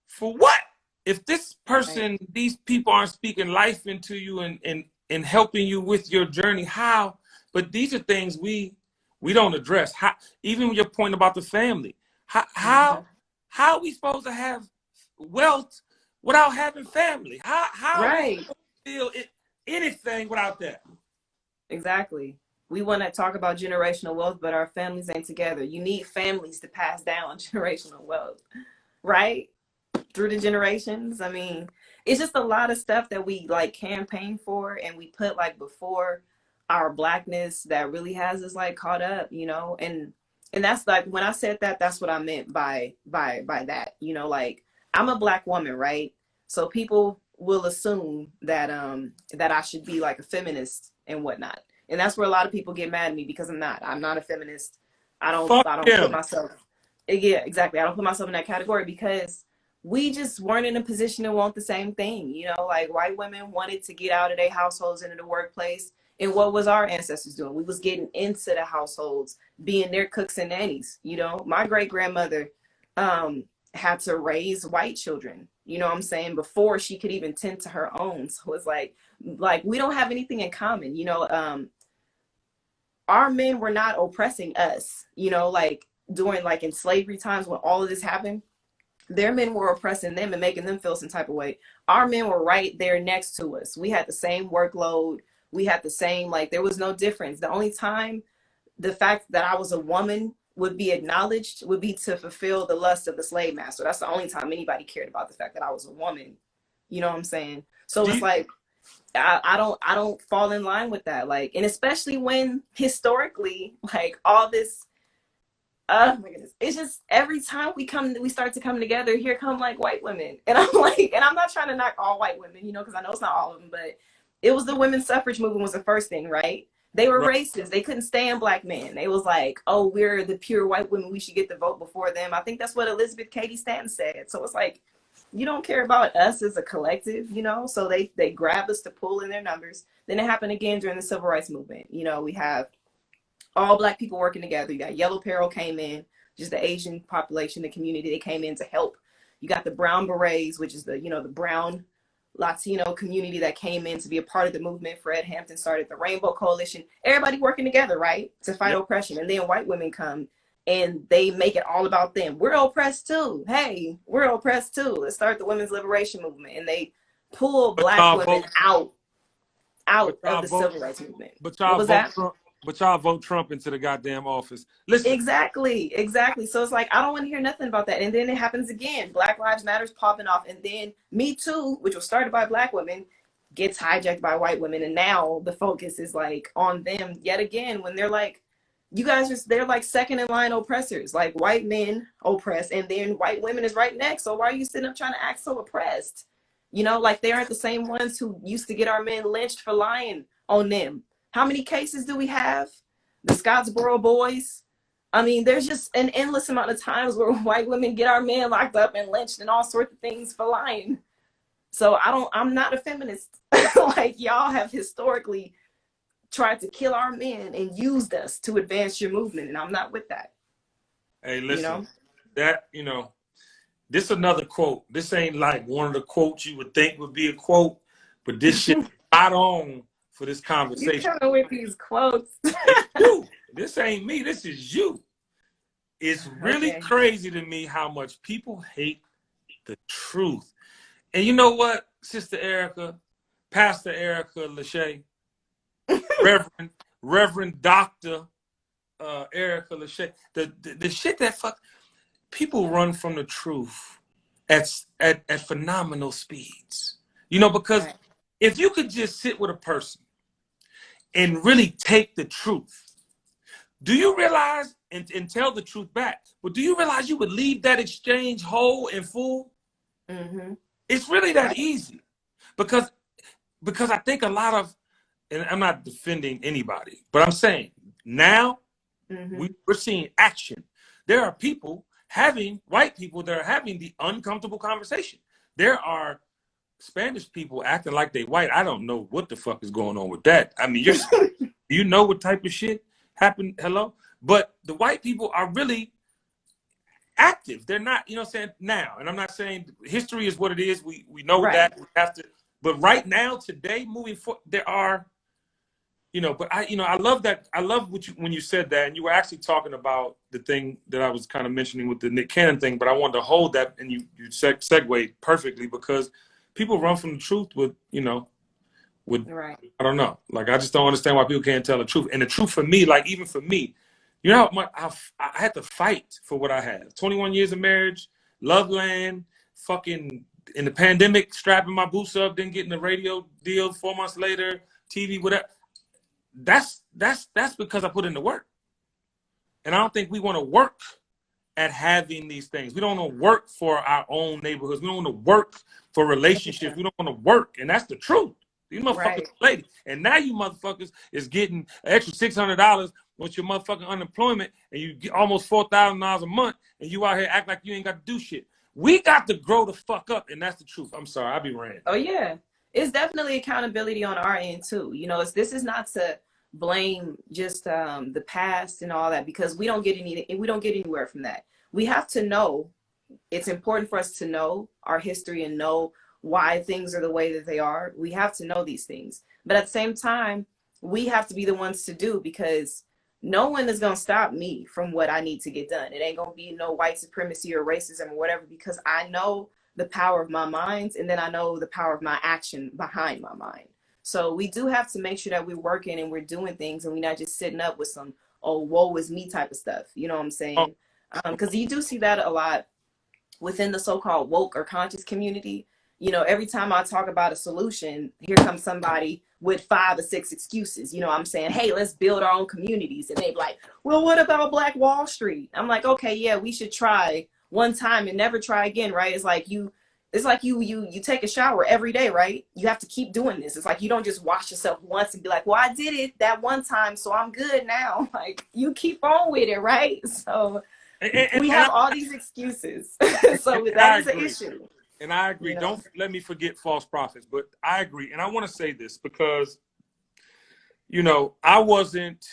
Speaker 2: for what? If this person,
Speaker 1: Right.
Speaker 2: these people aren't speaking life into you and helping you with your journey, how? But these are things we don't address. How, even your point about the family, how
Speaker 1: Mm-hmm.
Speaker 2: how are we supposed to have wealth without having family? How are we
Speaker 1: Right.
Speaker 2: supposed to feel anything without that?
Speaker 1: Exactly. We want to talk about generational wealth, but our families ain't together. You need families to pass down generational wealth, right? Through the generations. I mean, it's just a lot of stuff that we like campaign for and we put like before our Blackness that really has us like caught up, you know? And that's like when I said that, that's what I meant by that, you know, like I'm a Black woman, right? So people will assume that that I should be like a feminist and whatnot. And that's where a lot of people get mad at me because I'm not. I'm not a feminist.
Speaker 2: Fuck
Speaker 1: I don't put
Speaker 2: them.
Speaker 1: myself, yeah, exactly. I don't put myself in that category because we just weren't in a position to want the same thing. You know, like white women wanted to get out of their households into the workplace. And what was our ancestors doing? We was getting into the households, being their cooks and nannies. You know, my great grandmother had to raise white children, you know what I'm saying, before she could even tend to her own. So it's like we don't have anything in common, you know. Our men were not oppressing us, you know, like during like in slavery times when all of this happened, their men were oppressing them and making them feel some type of way. Our men were right there next to us. We had the same workload. We had the same, like, there was no difference. The only time the fact that I was a woman would be acknowledged would be to fulfill the lust of the slave master. That's the only time anybody cared about the fact that I was a woman. You know what I'm saying? So
Speaker 2: Do
Speaker 1: it's
Speaker 2: you,
Speaker 1: like I don't fall in line with that. Like, and especially when historically, like all this, oh my goodness, it's just every time we start to come together, here come like white women, and I'm like, and I'm not trying to knock all white women, you know, because I know it's not all of them, but it was the women's suffrage movement was the first thing, right? They were
Speaker 2: right.
Speaker 1: racist. They couldn't stand Black men. They was like, oh, we're the pure white women. We should get the vote before them. I think that's what Elizabeth Cady Stanton said. So it's like, you don't care about us as a collective, you know? So they grab us to pull in their numbers. Then it happened again during the civil rights movement. You know, we have all Black people working together. You got Yellow Peril came in, just the Asian population, the community, they came in to help. You got the Brown Berets, which is the, you know, the brown Latino community that came in to be a part of the movement. Fred Hampton started the Rainbow Coalition. Everybody working together, right, to fight
Speaker 2: Yep.
Speaker 1: oppression. And then white women come and they make it all about them. We're oppressed too. Hey, we're oppressed too. Let's start the women's liberation movement. And they pull
Speaker 2: But
Speaker 1: Black
Speaker 2: y'all
Speaker 1: women
Speaker 2: vote. But
Speaker 1: out of
Speaker 2: y'all
Speaker 1: the
Speaker 2: vote.
Speaker 1: civil rights movement.
Speaker 2: But
Speaker 1: What
Speaker 2: y'all
Speaker 1: was
Speaker 2: vote
Speaker 1: that?
Speaker 2: Trump. But y'all vote Trump into the goddamn office. Listen.
Speaker 1: Exactly, exactly. So it's like I don't want to hear nothing about that. And then it happens again. Black Lives Matters popping off, and then Me Too, which was started by Black women, gets hijacked by white women, and now the focus is like on them yet again when they're like, you guys are they're like second in line oppressors. Like white men oppress, and then white women is right next. So why are you sitting up trying to act so oppressed? You know, like they aren't the same ones who used to get our men lynched for lying on them. How many cases do we have? The Scottsboro boys. I mean, there's just an endless amount of times where white women get our men locked up and lynched and all sorts of things for lying. So I'm not a feminist. Like y'all have historically tried to kill our men and used us to advance your movement, and I'm not with that.
Speaker 2: Hey,
Speaker 1: You
Speaker 2: listen.
Speaker 1: know?
Speaker 2: That you know This another quote. This ain't like one of the quotes you would think would be a quote, but this shit not on for this
Speaker 1: You
Speaker 2: conversation.
Speaker 1: coming with these quotes.
Speaker 2: It's you. This ain't me. This is you. It's really
Speaker 1: Okay.
Speaker 2: crazy to me how much people hate the truth. And you know what, Sister Erica, Pastor Erica Leshai, Reverend Doctor Erica Leshai, the shit that people run from the truth at phenomenal speeds. You know, because
Speaker 1: Right.
Speaker 2: if you could just sit with a person and really take the truth, do you realize, and tell the truth back, but do you realize you would leave that exchange whole and full?
Speaker 1: Mm-hmm.
Speaker 2: It's really that
Speaker 1: Right.
Speaker 2: easy. Because I think a lot of, and I'm not defending anybody, but I'm saying now
Speaker 1: Mm-hmm.
Speaker 2: we're seeing action. There are white people that are having the uncomfortable conversation. There are Spanish people acting like they white. I don't know what the fuck is going on with that. I mean, you know what type of shit happened? Hello? But the white people are really active. They're not, you know what I'm saying, now. And I'm not saying history is what it is. We know
Speaker 1: Right.
Speaker 2: that. We have to, but right now, today, moving forward, there are, but I love that. I love when you said that, and you were actually talking about the thing that I was kind of mentioning with the Nick Cannon thing, but I wanted to hold that, and you segued perfectly, because people run from the truth with
Speaker 1: Right.
Speaker 2: I don't know. Like, I just don't understand why people can't tell the truth. And the truth for me, like, even for me, you know how much I had to fight for what I had. 21 years of marriage, love land, fucking in the pandemic, strapping my boots up, then getting a radio deal 4 months later, TV, whatever. That's because I put in the work. And I don't think we want to work at having these things. We don't want to work for our own neighborhoods. We don't want to work for relationships. We don't want to work. And that's the truth. You motherfuckers,
Speaker 1: Right.
Speaker 2: lady. And now you motherfuckers is getting an extra $600 with your motherfucking unemployment, and you get almost $4,000 a month, and you out here act like you ain't got to do shit. We got to grow the fuck up, and that's the truth. I'm sorry, I be ranting.
Speaker 1: Oh yeah. It's definitely accountability on our end too. This is not to blame just the past and all that, because we don't get anywhere from that. We have to know. It's important for us to know our history and know why things are the way that they are. We have to know these things. But at the same time, we have to be the ones to do, because no one is going to stop me from what I need to get done. It ain't going to be no white supremacy or racism or whatever, because I know the power of my mind, and then I know the power of my action behind my mind. So we do have to make sure that we're working and we're doing things, and we're not just sitting up with some, oh, woe is me type of stuff. You know what I'm
Speaker 2: Oh,
Speaker 1: saying? Because you do see that a lot within the so-called woke or conscious community. Every time I talk about a solution, here comes somebody with 5 or 6 excuses. I'm saying, hey, let's build our own communities. And they're like, well, what about Black Wall Street? I'm like, okay, yeah, we should try one time and never try again, right? It's like you take a shower every day, right? You have to keep doing this. It's like you don't just wash yourself once and be like, well, I did it that one time, so I'm good now. Like, you keep on with it, right? So we
Speaker 2: and
Speaker 1: have all these excuses. So that
Speaker 2: I
Speaker 1: is an
Speaker 2: agree.
Speaker 1: issue.
Speaker 2: And I agree.
Speaker 1: You know,
Speaker 2: Don't let me forget false prophets. But I agree. And I want to say this because, I wasn't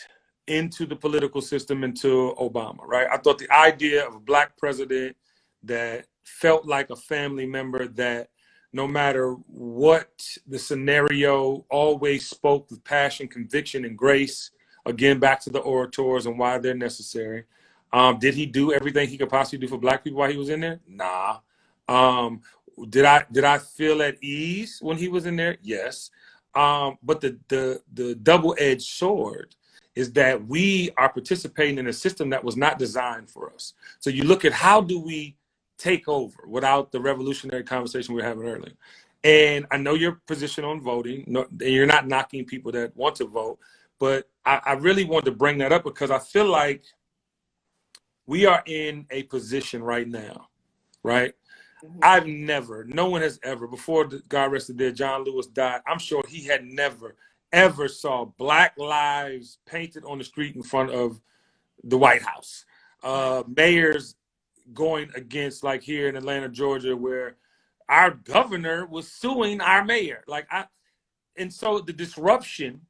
Speaker 2: into the political system until Obama, right? I thought the idea of a Black president that felt like a family member, that no matter what the scenario, always spoke with passion, conviction, and grace. Again, back to the orators and why they're necessary. Did he do everything he could possibly do for Black people while he was in there? Nah. Um, did I feel at ease when he was in there? Yes. But the double-edged sword is that we are participating in a system that was not designed for us. So you look at, how do we take over without the revolutionary conversation we were having earlier? And I know your position on voting. No, you're not knocking people that want to vote, but I really wanted to bring that up because I feel like we are in a position right now, right? No one has ever, before God rested there, John Lewis died, I'm sure he had never, ever saw Black lives painted on the street in front of the White House. Mayors going against, like here in Atlanta, Georgia, where our governor was suing our mayor. And so the disruption,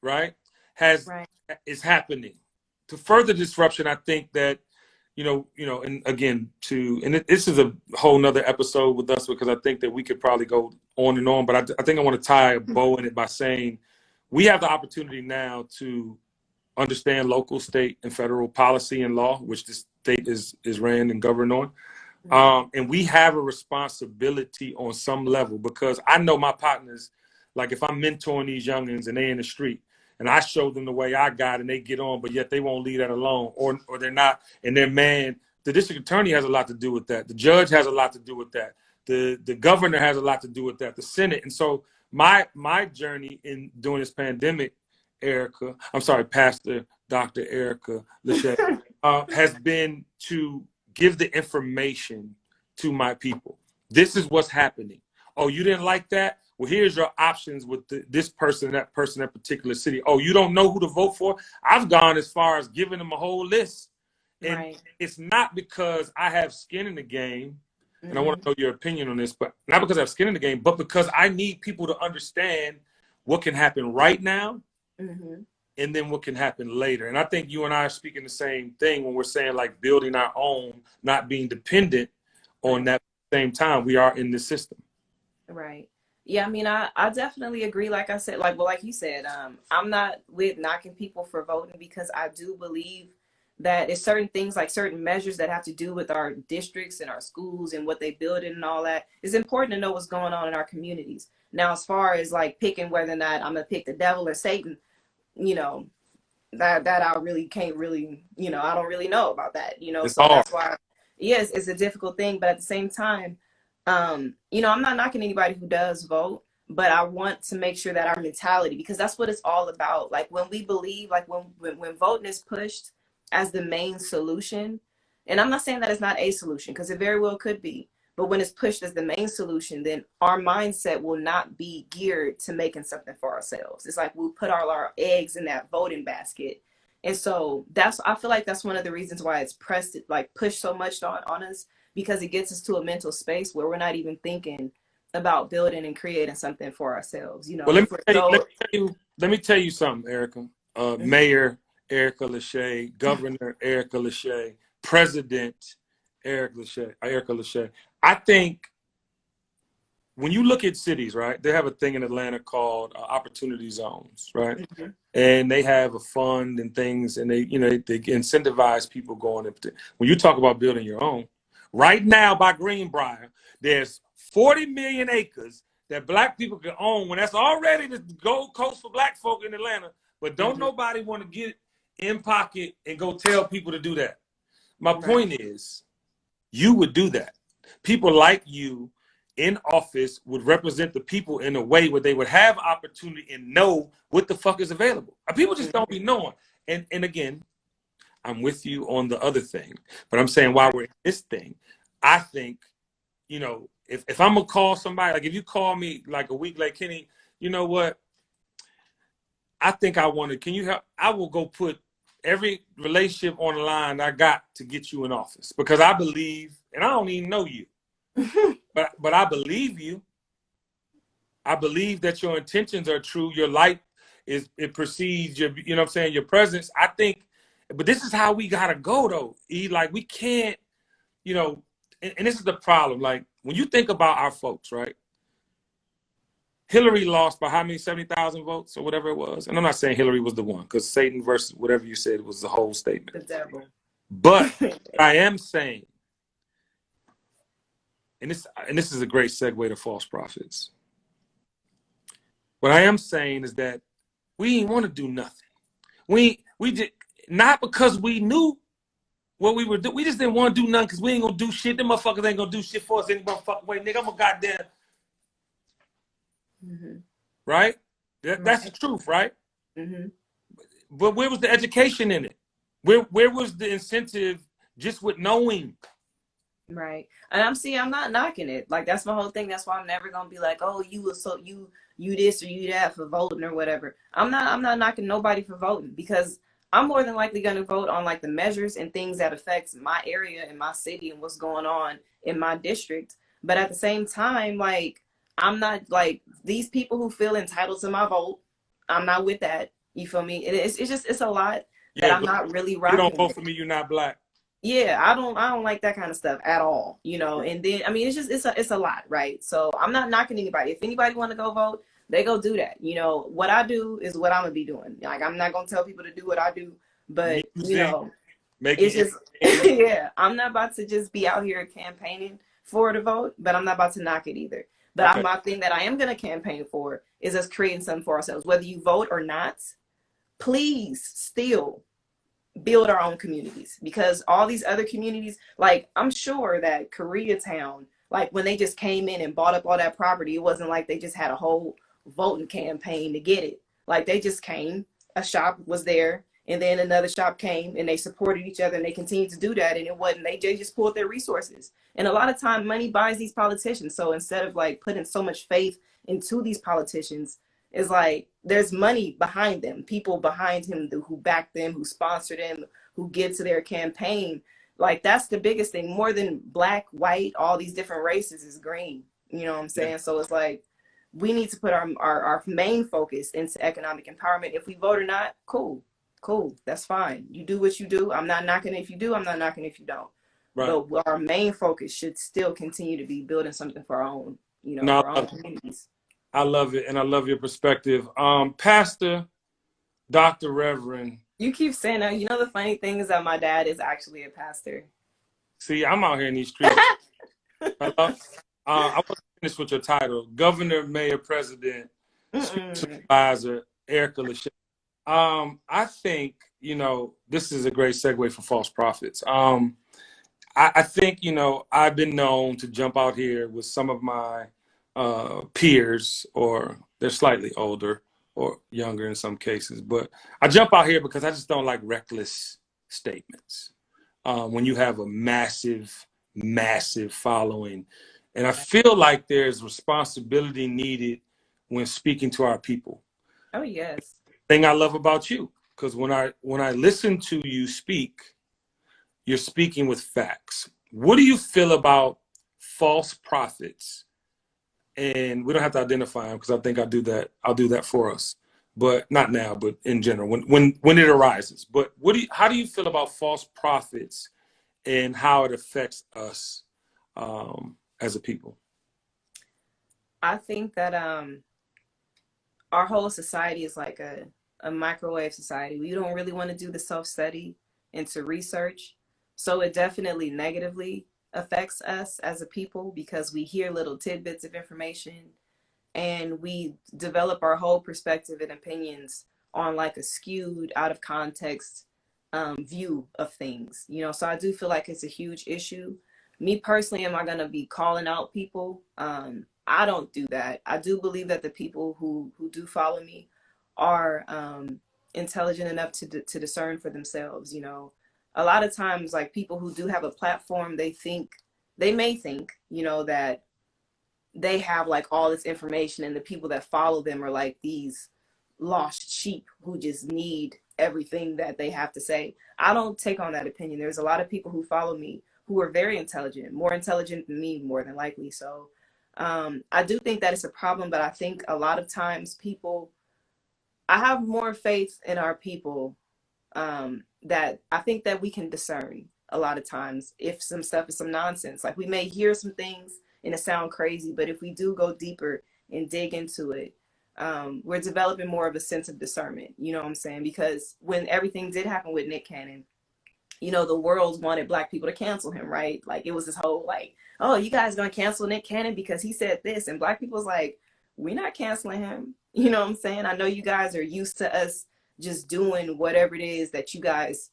Speaker 2: right,
Speaker 1: right.
Speaker 2: is happening. To further disruption, I think that and again, this is a whole nother episode with us because I think that we could probably go on and on, but I think I want to tie a bow in it by saying we have the opportunity now to understand local, state, and federal policy and law, which the state is ran and governed on. And we have a responsibility on some level because I know my partners, like if I'm mentoring these youngins and they in the street and I show them the way I got and they get on, but yet they won't leave that alone or they're not. And their man, the district attorney has a lot to do with that. The judge has a lot to do with that. The governor has a lot to do with that. The Senate. And so my journey in during this pandemic, Pastor Dr. Erica Leshai, has been to give the information to my people. This is what's happening. Oh, you didn't like that? Well, here's your options with this person, that particular city. Oh, you don't know who to vote for? I've gone as far as giving them a whole list. And it's not because I have skin in the game, and I want to know your opinion on this, but not because I have skin in the game, but because I need people to understand what can happen right now and then what can happen later. And I think you and I are speaking the same thing when we're saying like building our own, not being dependent on that same time we are in the system.
Speaker 1: Right. Yeah, I mean, I definitely agree. Like I said, like you said, I'm not with knocking people for voting because I do believe that it's certain things like certain measures that have to do with our districts and our schools and what they build in and all that. It's important to know what's going on in our communities. Now, as far as like picking whether or not I'm gonna pick the devil or Satan, that I really can't really, I don't really know about that,
Speaker 2: It's
Speaker 1: so
Speaker 2: hard.
Speaker 1: that's why, yes, it's a difficult thing. But at the same time, I'm not knocking anybody who does vote, but I want to make sure that our mentality, because that's what it's all about. Like when we believe, like when voting is pushed as the main solution, and I'm not saying that it's not a solution because it very well could be, but when it's pushed as the main solution, then our mindset will not be geared to making something for ourselves. It's like we'll put all our eggs in that voting basket. And so I feel like that's one of the reasons why it's pushed so much on us, because it gets us to a mental space where we're not even thinking about building and creating something for ourselves.
Speaker 2: Well, let me tell you something, Erica. Mayor Erica Leshai, Governor Erica Leshai, President Erica Leshai. I think when you look at cities, right, they have a thing in Atlanta called opportunity zones, right? And they have a fund and things, and they incentivize people going in. When you talk about building your own, right now by Greenbrier, there's 40 million acres that black people can own when that's already the Gold Coast for black folk in Atlanta. But don't nobody want to get in pocket and go tell people to do that. My point is, you would do that. People like you in office would represent the people in a way where they would have opportunity and know what the fuck is available. People just don't be knowing. And again, I'm with you on the other thing, but I'm saying while we're in this thing, I think, if I'm gonna call somebody, like if you call me like a week like Kenny, you know what? I think can you help? I will go put every relationship on the line I got to get you in office because I believe, and I don't even know you, but I believe you. I believe that your intentions are true. Your light it precedes your, your presence. I think, but this is how we gotta go though. Like we can't, and this is the problem. Like when you think about our folks, right? Hillary lost by how many, 70,000 votes or whatever it was. And I'm not saying Hillary was the one because Satan versus whatever you said was the whole statement.
Speaker 1: The devil.
Speaker 2: But I am saying, and this is a great segue to false prophets. What I am saying is that we didn't want to do nothing. We did not because we knew what we were doing. We just didn't want to do nothing because we ain't gonna do shit. Them motherfuckers ain't gonna do shit for us any motherfucking way. Nigga, I'm a goddamn. Right? That's the truth, right? But where was the education in it? Where was the incentive just with knowing?
Speaker 1: Right. And I'm not knocking it. Like that's my whole thing. That's why I'm never gonna be like, oh, you this or you that for voting or whatever. I'm not knocking nobody for voting because I'm more than likely gonna vote on like the measures and things that affects my area and my city and what's going on in my district. But at the same time, like I'm not like these people who feel entitled to my vote. I'm not with that. You feel me? It's a lot that I'm not really rocking.
Speaker 2: You don't vote for me, you're not black.
Speaker 1: Yeah, I don't like that kind of stuff at all, you know. And then I mean it's just it's a lot, right? So I'm not knocking anybody. If anybody want to go vote, they go do that. You know, what I do is what I'm gonna be doing. Like I'm not gonna tell people to do what I do, but you
Speaker 2: Music,
Speaker 1: know, it's
Speaker 2: making
Speaker 1: just
Speaker 2: entertainment.
Speaker 1: yeah, I'm not about to just be out here campaigning for the vote, but I'm not about to knock it either. But
Speaker 2: Okay,
Speaker 1: my thing that I am gonna campaign for is us creating something for ourselves. Whether you vote or not, please still build our own communities, because all these other communities, like I'm sure that Koreatown, like when they just came in and bought up all that property, it wasn't like they just had a whole voting campaign to get it. Like they just came, a shop was there, and then another shop came, and they supported each other, and they continued to do that. And it wasn't, they just pulled their resources. And a lot of time money buys these politicians. So instead of like putting so much faith into these politicians, is like there's money behind them, people behind him who back them, who sponsor them, who give to their campaign. Like that's the biggest thing. More than black, white, all these different races is green. You know what I'm
Speaker 2: yeah,
Speaker 1: saying? So it's like we need to put our main focus into economic empowerment. If we vote or not, cool, cool, that's fine. You do what you do. I'm not knocking if you do. I'm not knocking if you don't.
Speaker 2: right.
Speaker 1: But our main focus should still continue to be building something for our own, you know,
Speaker 2: No,
Speaker 1: for our own communities.
Speaker 2: I love it, and I love your perspective. Pastor, Dr. Reverend.
Speaker 1: You keep saying that. You know, the funny thing is that my dad is actually a pastor.
Speaker 2: See, I'm out here in these streets. Hello? I want to finish with your title: Governor, Mayor, President, Spiritual
Speaker 1: Mm-mm.
Speaker 2: Advisor, Erica Leshai. I think this is a great segue for false prophets. I think I've been known to jump out here with some of my peers, or they're slightly older or younger in some cases, but I jump out here because I just don't like reckless statements. When you have a massive, massive following, and I feel like there's responsibility needed when speaking to our people.
Speaker 1: Oh yes.
Speaker 2: Thing I love about you, because when I listen to you speak, you're speaking with facts. What do you feel about false prophets? And we don't have to identify them, because I think I'll do that for us, but not now, but in general, when it arises. But how do you feel about false prophets and how it affects us as a people?
Speaker 1: I think that our whole society is like a microwave society. We don't really want to do the self-study and to research. So it definitely negatively affects us as a people, because we hear little tidbits of information and we develop our whole perspective and opinions on like a skewed, out of context view of things. You know, so I do feel like it's a huge issue. Me personally, am I going to be calling out people? I don't do that. I do believe that the people who do follow me are intelligent enough to discern for themselves. You know, a lot of times, like people who do have a platform, they may think, you know, that they have like all this information, and the people that follow them are like these lost sheep who just need everything that they have to say. I don't take on that opinion. There's a lot of people who follow me who are very intelligent, more intelligent than me, more than likely. So I do think that it's a problem, but I think a lot of times I have more faith in our people, that I think that we can discern a lot of times if some stuff is some nonsense. Like we may hear some things and it sound crazy, but if we do go deeper and dig into it, we're developing more of a sense of discernment. You know what I'm saying? Because when everything did happen with Nick Cannon, you know, the world wanted black people to cancel him, right? Like it was this whole like, oh, you guys gonna cancel Nick Cannon because he said this, and black people was like, we're not canceling him. You know what I'm saying? I know you guys are used to us just doing whatever it is that you guys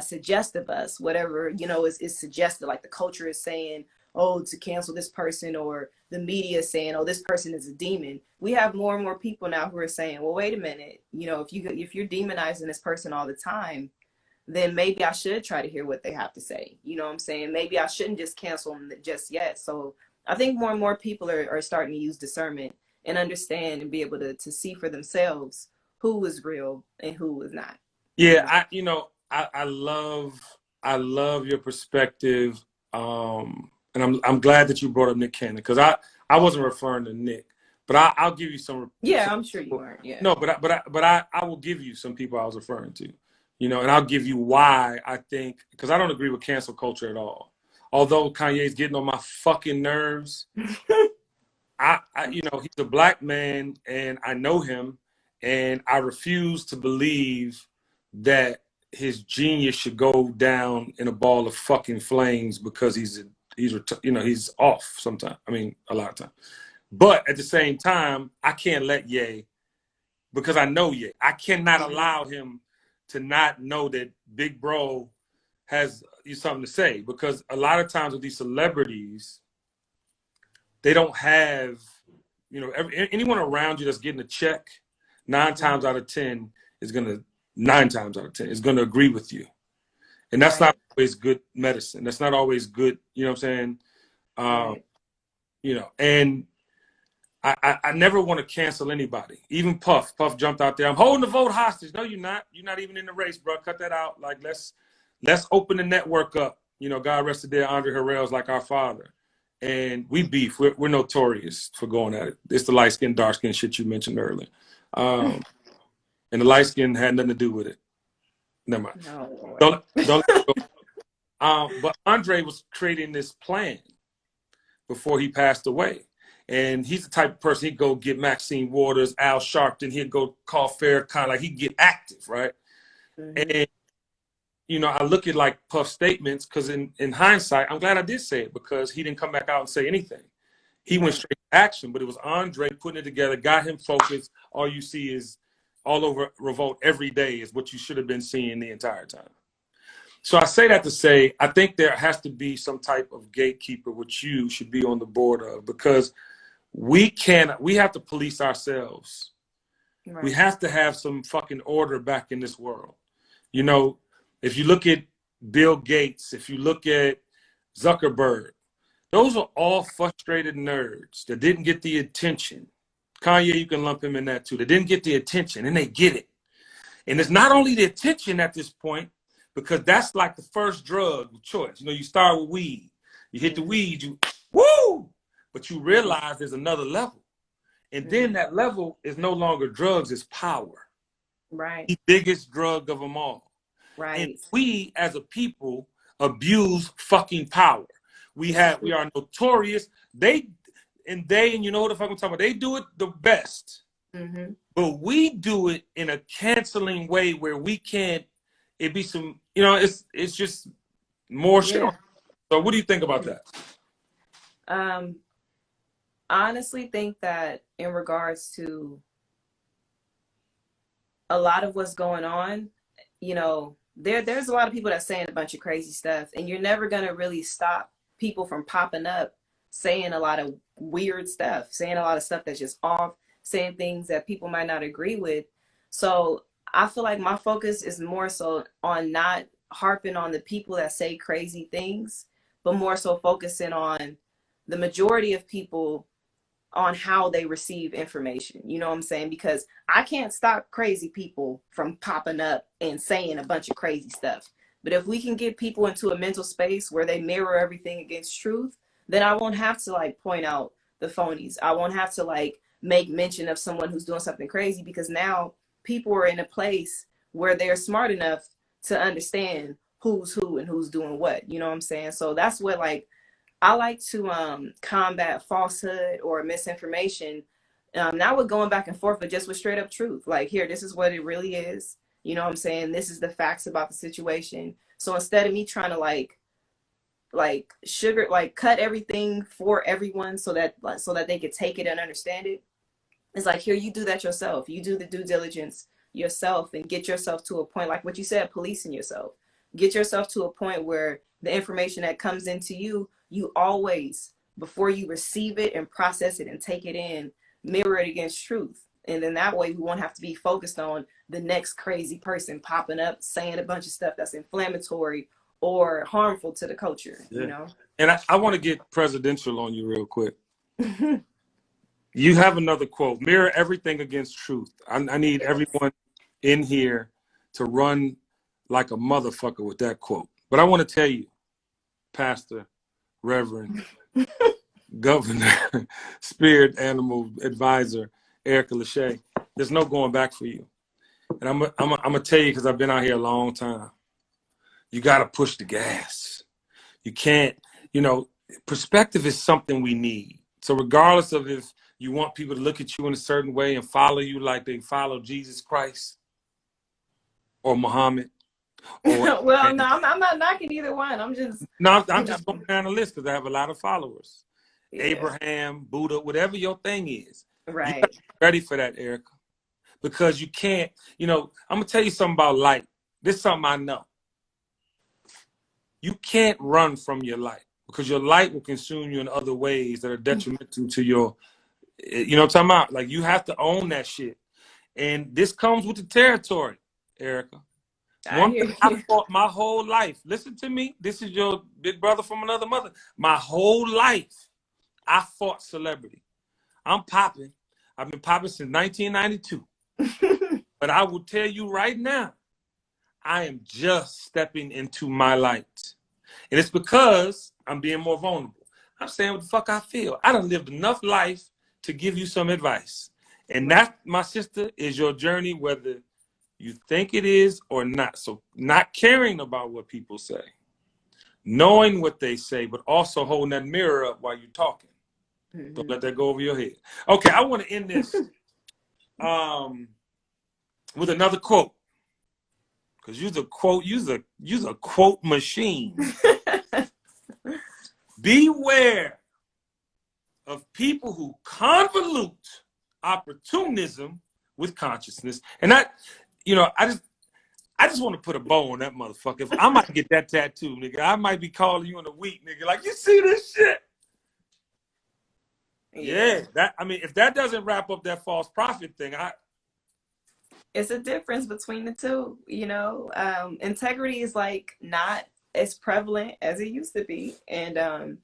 Speaker 1: suggest of us, whatever, you know, is suggested. Like the culture is saying, oh, to cancel this person, or the media is saying, oh, this person is a demon. We have more and more people now who are saying, well, wait a minute, you know, if you're demonizing this person all the time, then maybe I should try to hear what they have to say. You know what I'm saying? Maybe I shouldn't just cancel them just yet. So I think more and more people are starting to use discernment and understand and be able to see for themselves who is real and who is not. You
Speaker 2: Yeah,
Speaker 1: know?
Speaker 2: I love your perspective, and I'm glad that you brought up Nick Cannon, because I wasn't referring to Nick, but I'll give you some.
Speaker 1: Yeah, I'm sure you aren't. Yeah.
Speaker 2: No, but I will give you some people I was referring to. You know, and I'll give you why I think, because I don't agree with cancel culture at all. Although Kanye's getting on my fucking nerves, you know, he's a black man and I know him, and I refuse to believe that his genius should go down in a ball of fucking flames because he's you know, he's off sometimes. I mean, a lot of times. But at the same time, I can't let Ye, because I know Ye. I cannot allow him to not know that Big Bro has something to say, because a lot of times with these celebrities, they don't have, you know, anyone around you that's getting a check, 9 times out of 10 is gonna agree with you, and that's
Speaker 1: Right.
Speaker 2: not always good medicine. That's not always good. You know what I'm saying?
Speaker 1: Right.
Speaker 2: You know, and I never want to cancel anybody. Even Puff jumped out there. I'm holding the vote hostage. No, you're not. You're not even in the race, bro. Cut that out. Like, let's open the network up. You know, God rest the dead, Andre Harrell's like our father. And we beef. We're notorious for going at it. It's the light skin, dark skin shit you mentioned earlier. And the light skin had nothing to do with it. Never mind.
Speaker 1: No.
Speaker 2: Don't let it go. But Andre was creating this plan before he passed away. And he's the type of person, he'd go get Maxine Waters, Al Sharpton, he'd go call Farrakhan, like he'd get active, right? Mm-hmm. And, you know, I look at like Puff's statements, because in hindsight, I'm glad I did say it, because he didn't come back out and say anything. He went straight to action, but it was Andre putting it together, got him focused. All you see is all over Revolt every day is what you should have been seeing the entire time. So I say that to say, I think there has to be some type of gatekeeper, which you should be on the board of, because we have to police ourselves. Right. We have to have some fucking order back in this world. You know, if you look at Bill Gates, if you look at Zuckerberg, those are all frustrated nerds that didn't get the attention. Kanye, you can lump him in that too. They didn't get the attention, and they get it. And it's not only the attention at this point, because that's like the first drug of choice. You know, you start with weed. You hit the weed, you, woo! But you realize there's another level. And then that level is no longer drugs, it's power.
Speaker 1: Right.
Speaker 2: The biggest drug of them all. Right. And we as a people abuse fucking power. We are notorious. And you know what the fuck I'm talking about? They do it the best. Mm-hmm. But we do it in a canceling way where we can't, it be some, you know, it's just more shit. So what do you think about that?
Speaker 1: Honestly think that in regards to a lot of what's going on, you know, there's a lot of people that saying a bunch of crazy stuff, and you're never going to really stop people from popping up saying a lot of weird stuff, saying a lot of stuff that's just off, saying things that people might not agree with. So I feel like my focus is more so on not harping on the people that say crazy things, but more so focusing on the majority of people on how they receive information. You know what I'm saying? Because I can't stop crazy people from popping up and saying a bunch of crazy stuff. But if we can get people into a mental space where they mirror everything against truth, then I won't have to like point out the phonies. I won't have to like make mention of someone who's doing something crazy, because now people are in a place where they're smart enough to understand who's who and who's doing what. You know what I'm saying? So that's what like I like to combat falsehood or misinformation, not with going back and forth, but just with straight up truth. Like, here, this is what it really is. You know what I'm saying? This is the facts about the situation. So instead of me trying to like cut everything for everyone so that they could take it and understand it, it's like, here, you do that yourself. You do the due diligence yourself and get yourself to a point, like what you said, policing yourself. Get yourself to a point where the information that comes into you, you always, before you receive it and process it and take it in, mirror it against truth. And then that way we won't have to be focused on the next crazy person popping up saying a bunch of stuff that's inflammatory or harmful to the culture, you know?
Speaker 2: And I want to get presidential on you real quick. You have another quote, mirror everything against truth. I need everyone in here to run like a motherfucker with that quote. But I want to tell you, Pastor, Reverend, Governor, Spirit Animal Advisor, Erica Leshai, there's no going back for you. And I'm gonna tell you, because I've been out here a long time. You got to push the gas. You can't, perspective is something we need. So regardless of if you want people to look at you in a certain way and follow you like they follow Jesus Christ or Muhammad or
Speaker 1: Well, no, I'm not knocking either one. I'm just,
Speaker 2: no,
Speaker 1: you
Speaker 2: I'm
Speaker 1: know,
Speaker 2: just going down the list because I have a lot of followers.
Speaker 1: yeah,
Speaker 2: Abraham, Buddha, whatever your thing is, you got
Speaker 1: right.
Speaker 2: to be ready for that, Erica, because you can't. I'm gonna tell you something about light. This is something I know. You can't run from your light because your light will consume you in other ways that are detrimental to your, what I'm talking about? Like, you have to own that shit. And this comes with the territory, Erica.
Speaker 1: I
Speaker 2: One
Speaker 1: hear
Speaker 2: thing I
Speaker 1: you.
Speaker 2: fought my whole life. Listen to me. This is your big brother from another mother. My whole life, I fought celebrity. I'm popping. I've been popping since 1992. But I will tell you right now, I am just stepping into my light. And it's because I'm being more vulnerable. I'm saying what the fuck I feel. I done lived enough life to give you some advice. And that, my sister, is your journey, whether you think it is or not. So not caring about what people say, knowing what they say, but also holding that mirror up while you're talking. Don't let that go over your head. Okay, I want to end this with another quote. Because you're a quote machine. Beware of people who convolute opportunism with consciousness. And that, I just want to put a bow on that motherfucker. If I might get that tattoo, nigga. I might be calling you in a week, nigga. Like, you see this shit? Yeah. If that doesn't wrap up that false prophet thing,
Speaker 1: It's a difference between the two, integrity is like not as prevalent as it used to be. And, I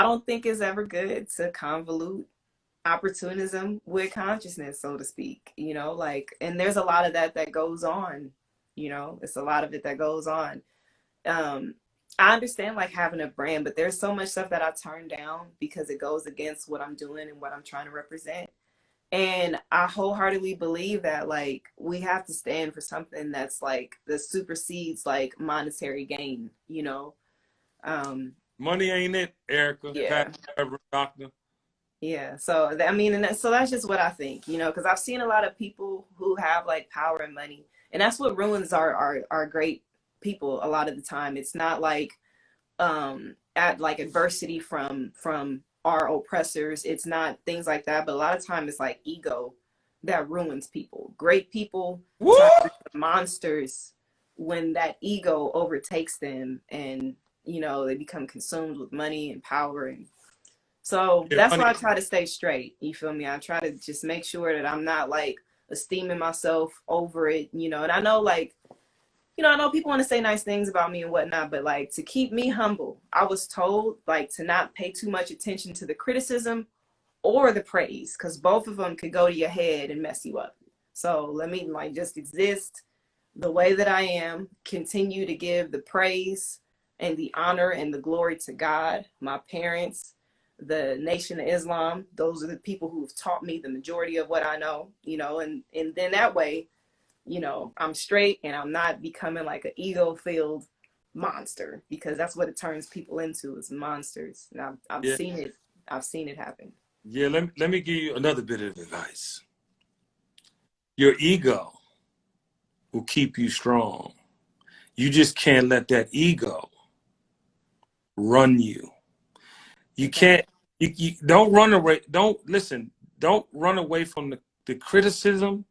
Speaker 1: don't think it's ever good to convolute opportunism with consciousness, so to speak, and there's a lot of that goes on, it's a lot of it that goes on. I understand like having a brand, but there's so much stuff that I turn down because it goes against what I'm doing and what I'm trying to represent. And I wholeheartedly believe that like we have to stand for something that's like that supersedes like monetary gain,
Speaker 2: money ain't it, Erica.
Speaker 1: yeah.
Speaker 2: Doctor.
Speaker 1: Yeah. So so that's just what I think, because I've seen a lot of people who have like power and money, and that's what ruins our great people a lot of the time. It's not like at like adversity from our oppressors. It's not things like that, but a lot of time it's like ego that ruins people. Great people
Speaker 2: Woo!
Speaker 1: turn into monsters when that ego overtakes them, and they become consumed with money and power. And so
Speaker 2: Yeah,
Speaker 1: that's
Speaker 2: money.
Speaker 1: why I try to stay straight. You feel me? I try to just make sure that I'm not like esteeming myself over it, and I know like, I know people want to say nice things about me and whatnot, but like to keep me humble, I was told like to not pay too much attention to the criticism or the praise, because both of them could go to your head and mess you up. So let me like just exist the way that I am, continue to give the praise and the honor and the glory to God, my parents, the Nation of Islam. Those are the people who've taught me the majority of what I know, and then that way, I'm straight and I'm not becoming like an ego-filled monster, because that's what it turns people into, is monsters. And I've
Speaker 2: Yeah.
Speaker 1: seen it. I've seen it happen.
Speaker 2: Yeah, let me give you another bit of advice. Your ego will keep you strong. You just can't let that ego run you. You can't, you don't run away. Don't run away from the criticism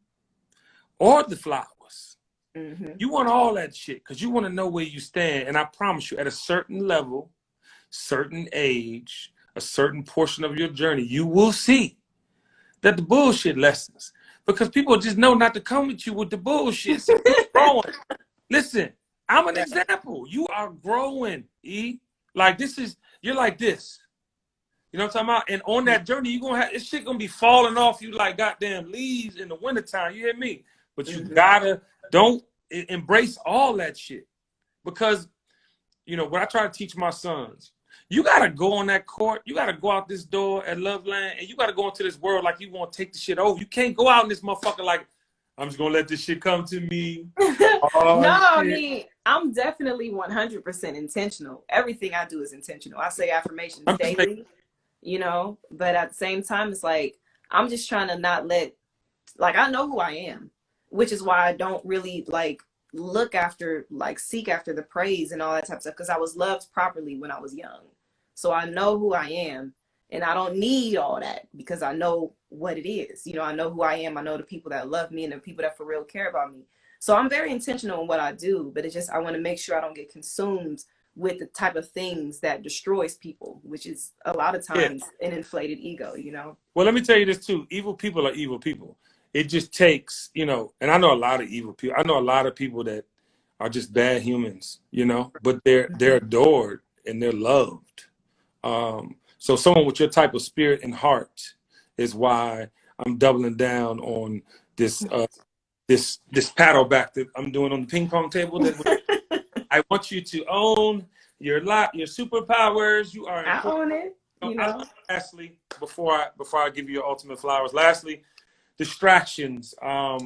Speaker 2: or the flowers.
Speaker 1: Mm-hmm.
Speaker 2: You want all that shit because you want to know where you stand. And I promise you, at a certain level, certain age, a certain portion of your journey, you will see that the bullshit lessens, because people just know not to come at you with the bullshit. So you're growing. Listen, I'm an example. You are growing, E. Like you're like this. You know what I'm talking about? And on that journey, you're gonna have this shit gonna be falling off you like goddamn leaves in the wintertime. You hear me? But you gotta don't embrace all that shit. Because what I try to teach my sons, you gotta go on that court, you gotta go out this door at Loveland, and you gotta go into this world like you want to take the shit over. You can't go out in this motherfucker like, I'm just gonna let this shit come to me. Oh
Speaker 1: No, I
Speaker 2: shit.
Speaker 1: mean, I'm definitely 100% intentional. Everything I do is intentional. I say affirmations
Speaker 2: I'm just making
Speaker 1: daily, but at the same time, it's like, I'm just trying to not let, like, I know who I am, which is why I don't really like look after, like, seek after the praise and all that type of stuff, because I was loved properly when I was young. So I know who I am, and I don't need all that because I know what it is. I know who I am. I know the people that love me and the people that for real care about me. So I'm very intentional in what I do, but it's just, I want to make sure I don't get consumed with the type of things that destroys people, which is a lot of
Speaker 2: yeah.
Speaker 1: times an inflated ego.
Speaker 2: Well, let me tell you this too. Evil people are evil people. It just takes, and I know a lot of evil people. I know a lot of people that are just bad humans, but they're adored and they're loved. So someone with your type of spirit and heart is why I'm doubling down on this this paddle back that I'm doing on the ping pong table. That I want you to own your superpowers. You are
Speaker 1: I
Speaker 2: important.
Speaker 1: own it,
Speaker 2: Lastly, before I give you your ultimate flowers, lastly, distractions. I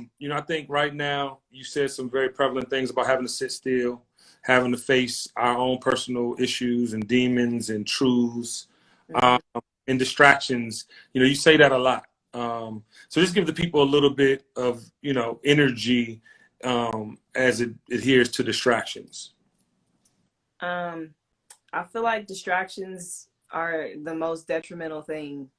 Speaker 2: think right now you said some very prevalent things about having to sit still, having to face our own personal issues and demons and truths,
Speaker 1: Mm-hmm.
Speaker 2: and distractions. You say that a lot. So just give the people a little bit of energy as it adheres to distractions.
Speaker 1: I feel like distractions are the most detrimental thing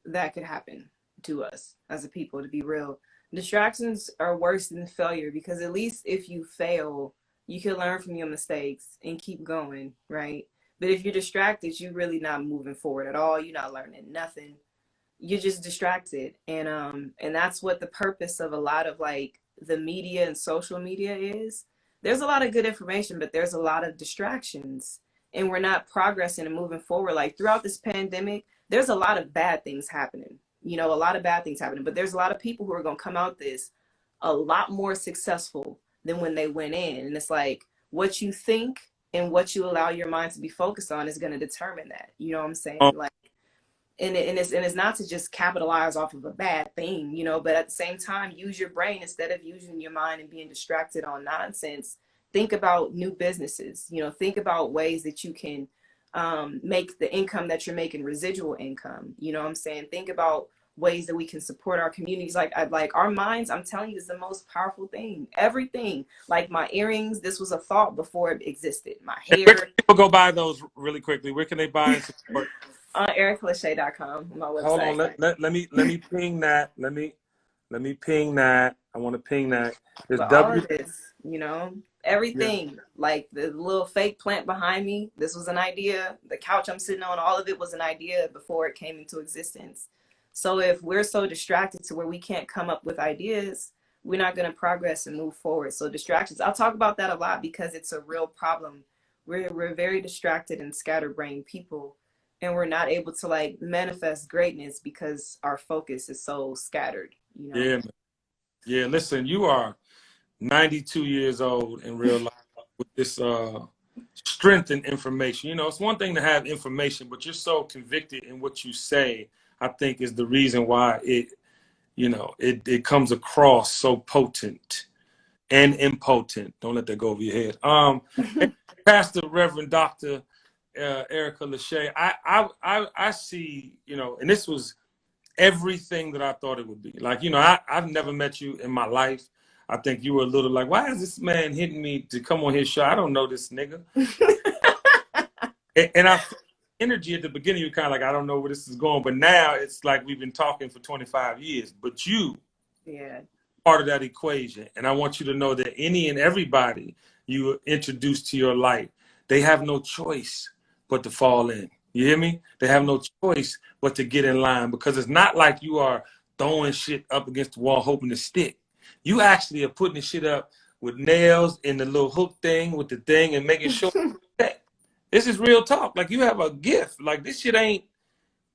Speaker 1: that could happen to us as a people, to be real. Distractions are worse than failure because at least if you fail, you can learn from your mistakes and keep going, right? But if you're distracted, you're really not moving forward at all. You're not learning nothing. You're just distracted. And that's what the purpose of a lot of like the media and social media is. There's a lot of good information, but there's a lot of distractions. And we're not progressing and moving forward. Like throughout this pandemic, there's a lot of bad things happening. A lot of bad things happening, but there's a lot of people who are going to come out this a lot more successful than when they went in. And it's like what you think and what you allow your mind to be focused on is going to determine that. You know what I'm
Speaker 2: Um,
Speaker 1: saying? Like, and it's not to just capitalize off of a bad thing, but at the same time, use your brain instead of using your mind and being distracted on nonsense. Think about new businesses. Think about ways that you can make the income that you're making residual income. You know what I'm saying? Think about ways that we can support our communities. Like our minds, I'm telling you, is the most powerful thing. Everything, like my earrings, this was a thought before it existed. My
Speaker 2: where can
Speaker 1: hair,
Speaker 2: people go buy those really quickly? Where can they buy and support?
Speaker 1: on ericleshai.com, my
Speaker 2: Hold
Speaker 1: website.
Speaker 2: on. Let me ping that. Let me ping that. I want to ping that. It's
Speaker 1: But all
Speaker 2: W.
Speaker 1: of this,
Speaker 2: Yeah.
Speaker 1: everything, like the little fake plant behind me, this was an idea. The couch I'm sitting on, all of it was an idea before it came into existence. So if we're so distracted to where we can't come up with ideas, we're not going to progress and move forward. So distractions, I'll talk about that a lot because it's a real problem. We're very distracted and scatterbrained people, and we're not able to like manifest greatness because our focus is so scattered.
Speaker 2: Yeah, man. Yeah. Listen, you are 92 years old in real life with this strength and information. It's one thing to have information, but you're so convicted in what you say. I think is the reason why it comes across so potent and impotent. Don't let that go over your head. Pastor Reverend Doctor Erica Leshai, I see, and this was everything that I thought it would be. Like, I've never met you in my life. I think you were a little like, why is this man hitting me to come on his show? I don't know this nigga. And I feel energy at the beginning, you're kind of like, I don't know where this is going. But now it's like we've been talking for 25 years. But you,
Speaker 1: Yeah.
Speaker 2: part of that equation. And I want you to know that any and everybody you introduce to your life, they have no choice but to fall in. You hear me? They have no choice but to get in line, because it's not like you are throwing shit up against the wall hoping to stick. You actually are putting the shit up with nails and the little hook thing with the thing and making sure that this is real talk. Like, you have a gift. Like, this shit ain't,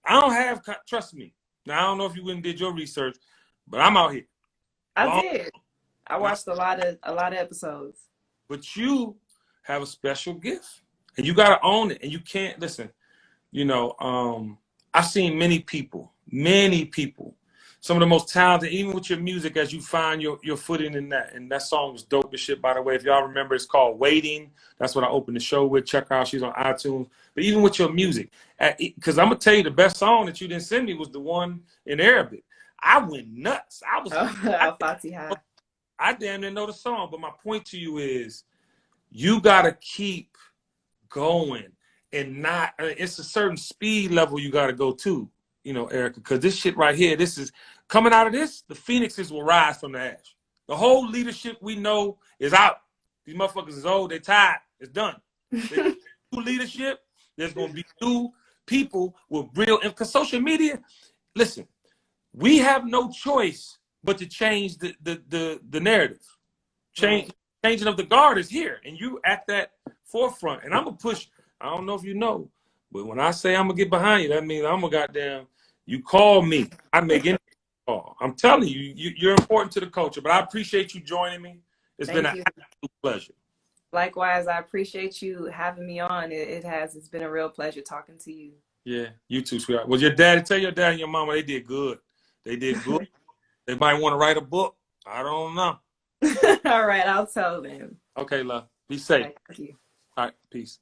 Speaker 2: I don't have, trust me. Now, I don't know if you went and did your research, but I'm out here.
Speaker 1: I
Speaker 2: Long,
Speaker 1: did. I watched a lot of episodes.
Speaker 2: but you have a special gift and you got to own it. And you can't listen. I've seen many people some of the most talented, even with your music, as you find your footing in that. And that song was dope as shit, by the way. If y'all remember, it's called Waiting. That's what I opened the show with. Check her out. She's on iTunes. But even with your music, because I'm going to tell you, the best song that you didn't send me was the one in Arabic. I went nuts. I was like,
Speaker 1: Al-Fatiha.
Speaker 2: I damn near know the song. But my point to you is, you got to keep going and not, it's a certain speed level you got to go to, you know, Erica, because this shit right here, this is coming out of this, the phoenixes will rise from the ash. The whole leadership we know is out. These motherfuckers is old, they tired, it's done. There's new leadership, there's going to be new people with real, because social media, listen, we have no choice but to change the narrative. Changing of the guard is here, and you at that forefront. And I'm gonna push. I don't know if you know, but when I say I'm gonna get behind you, that means I'm gonna goddamn. You call me, I make any call. I'm telling you, you're important to the culture. But I appreciate you joining me. It's been an absolute pleasure.
Speaker 1: Likewise, I appreciate you having me on. It's been a real pleasure talking to you.
Speaker 2: Yeah, you too, sweetheart. Well, your daddy, tell your dad and your mama they did good. They did good. They might want to write a book. I don't know.
Speaker 1: All right, I'll tell them.
Speaker 2: Okay, love. Be safe.
Speaker 1: Right, thank you.
Speaker 2: All right, peace.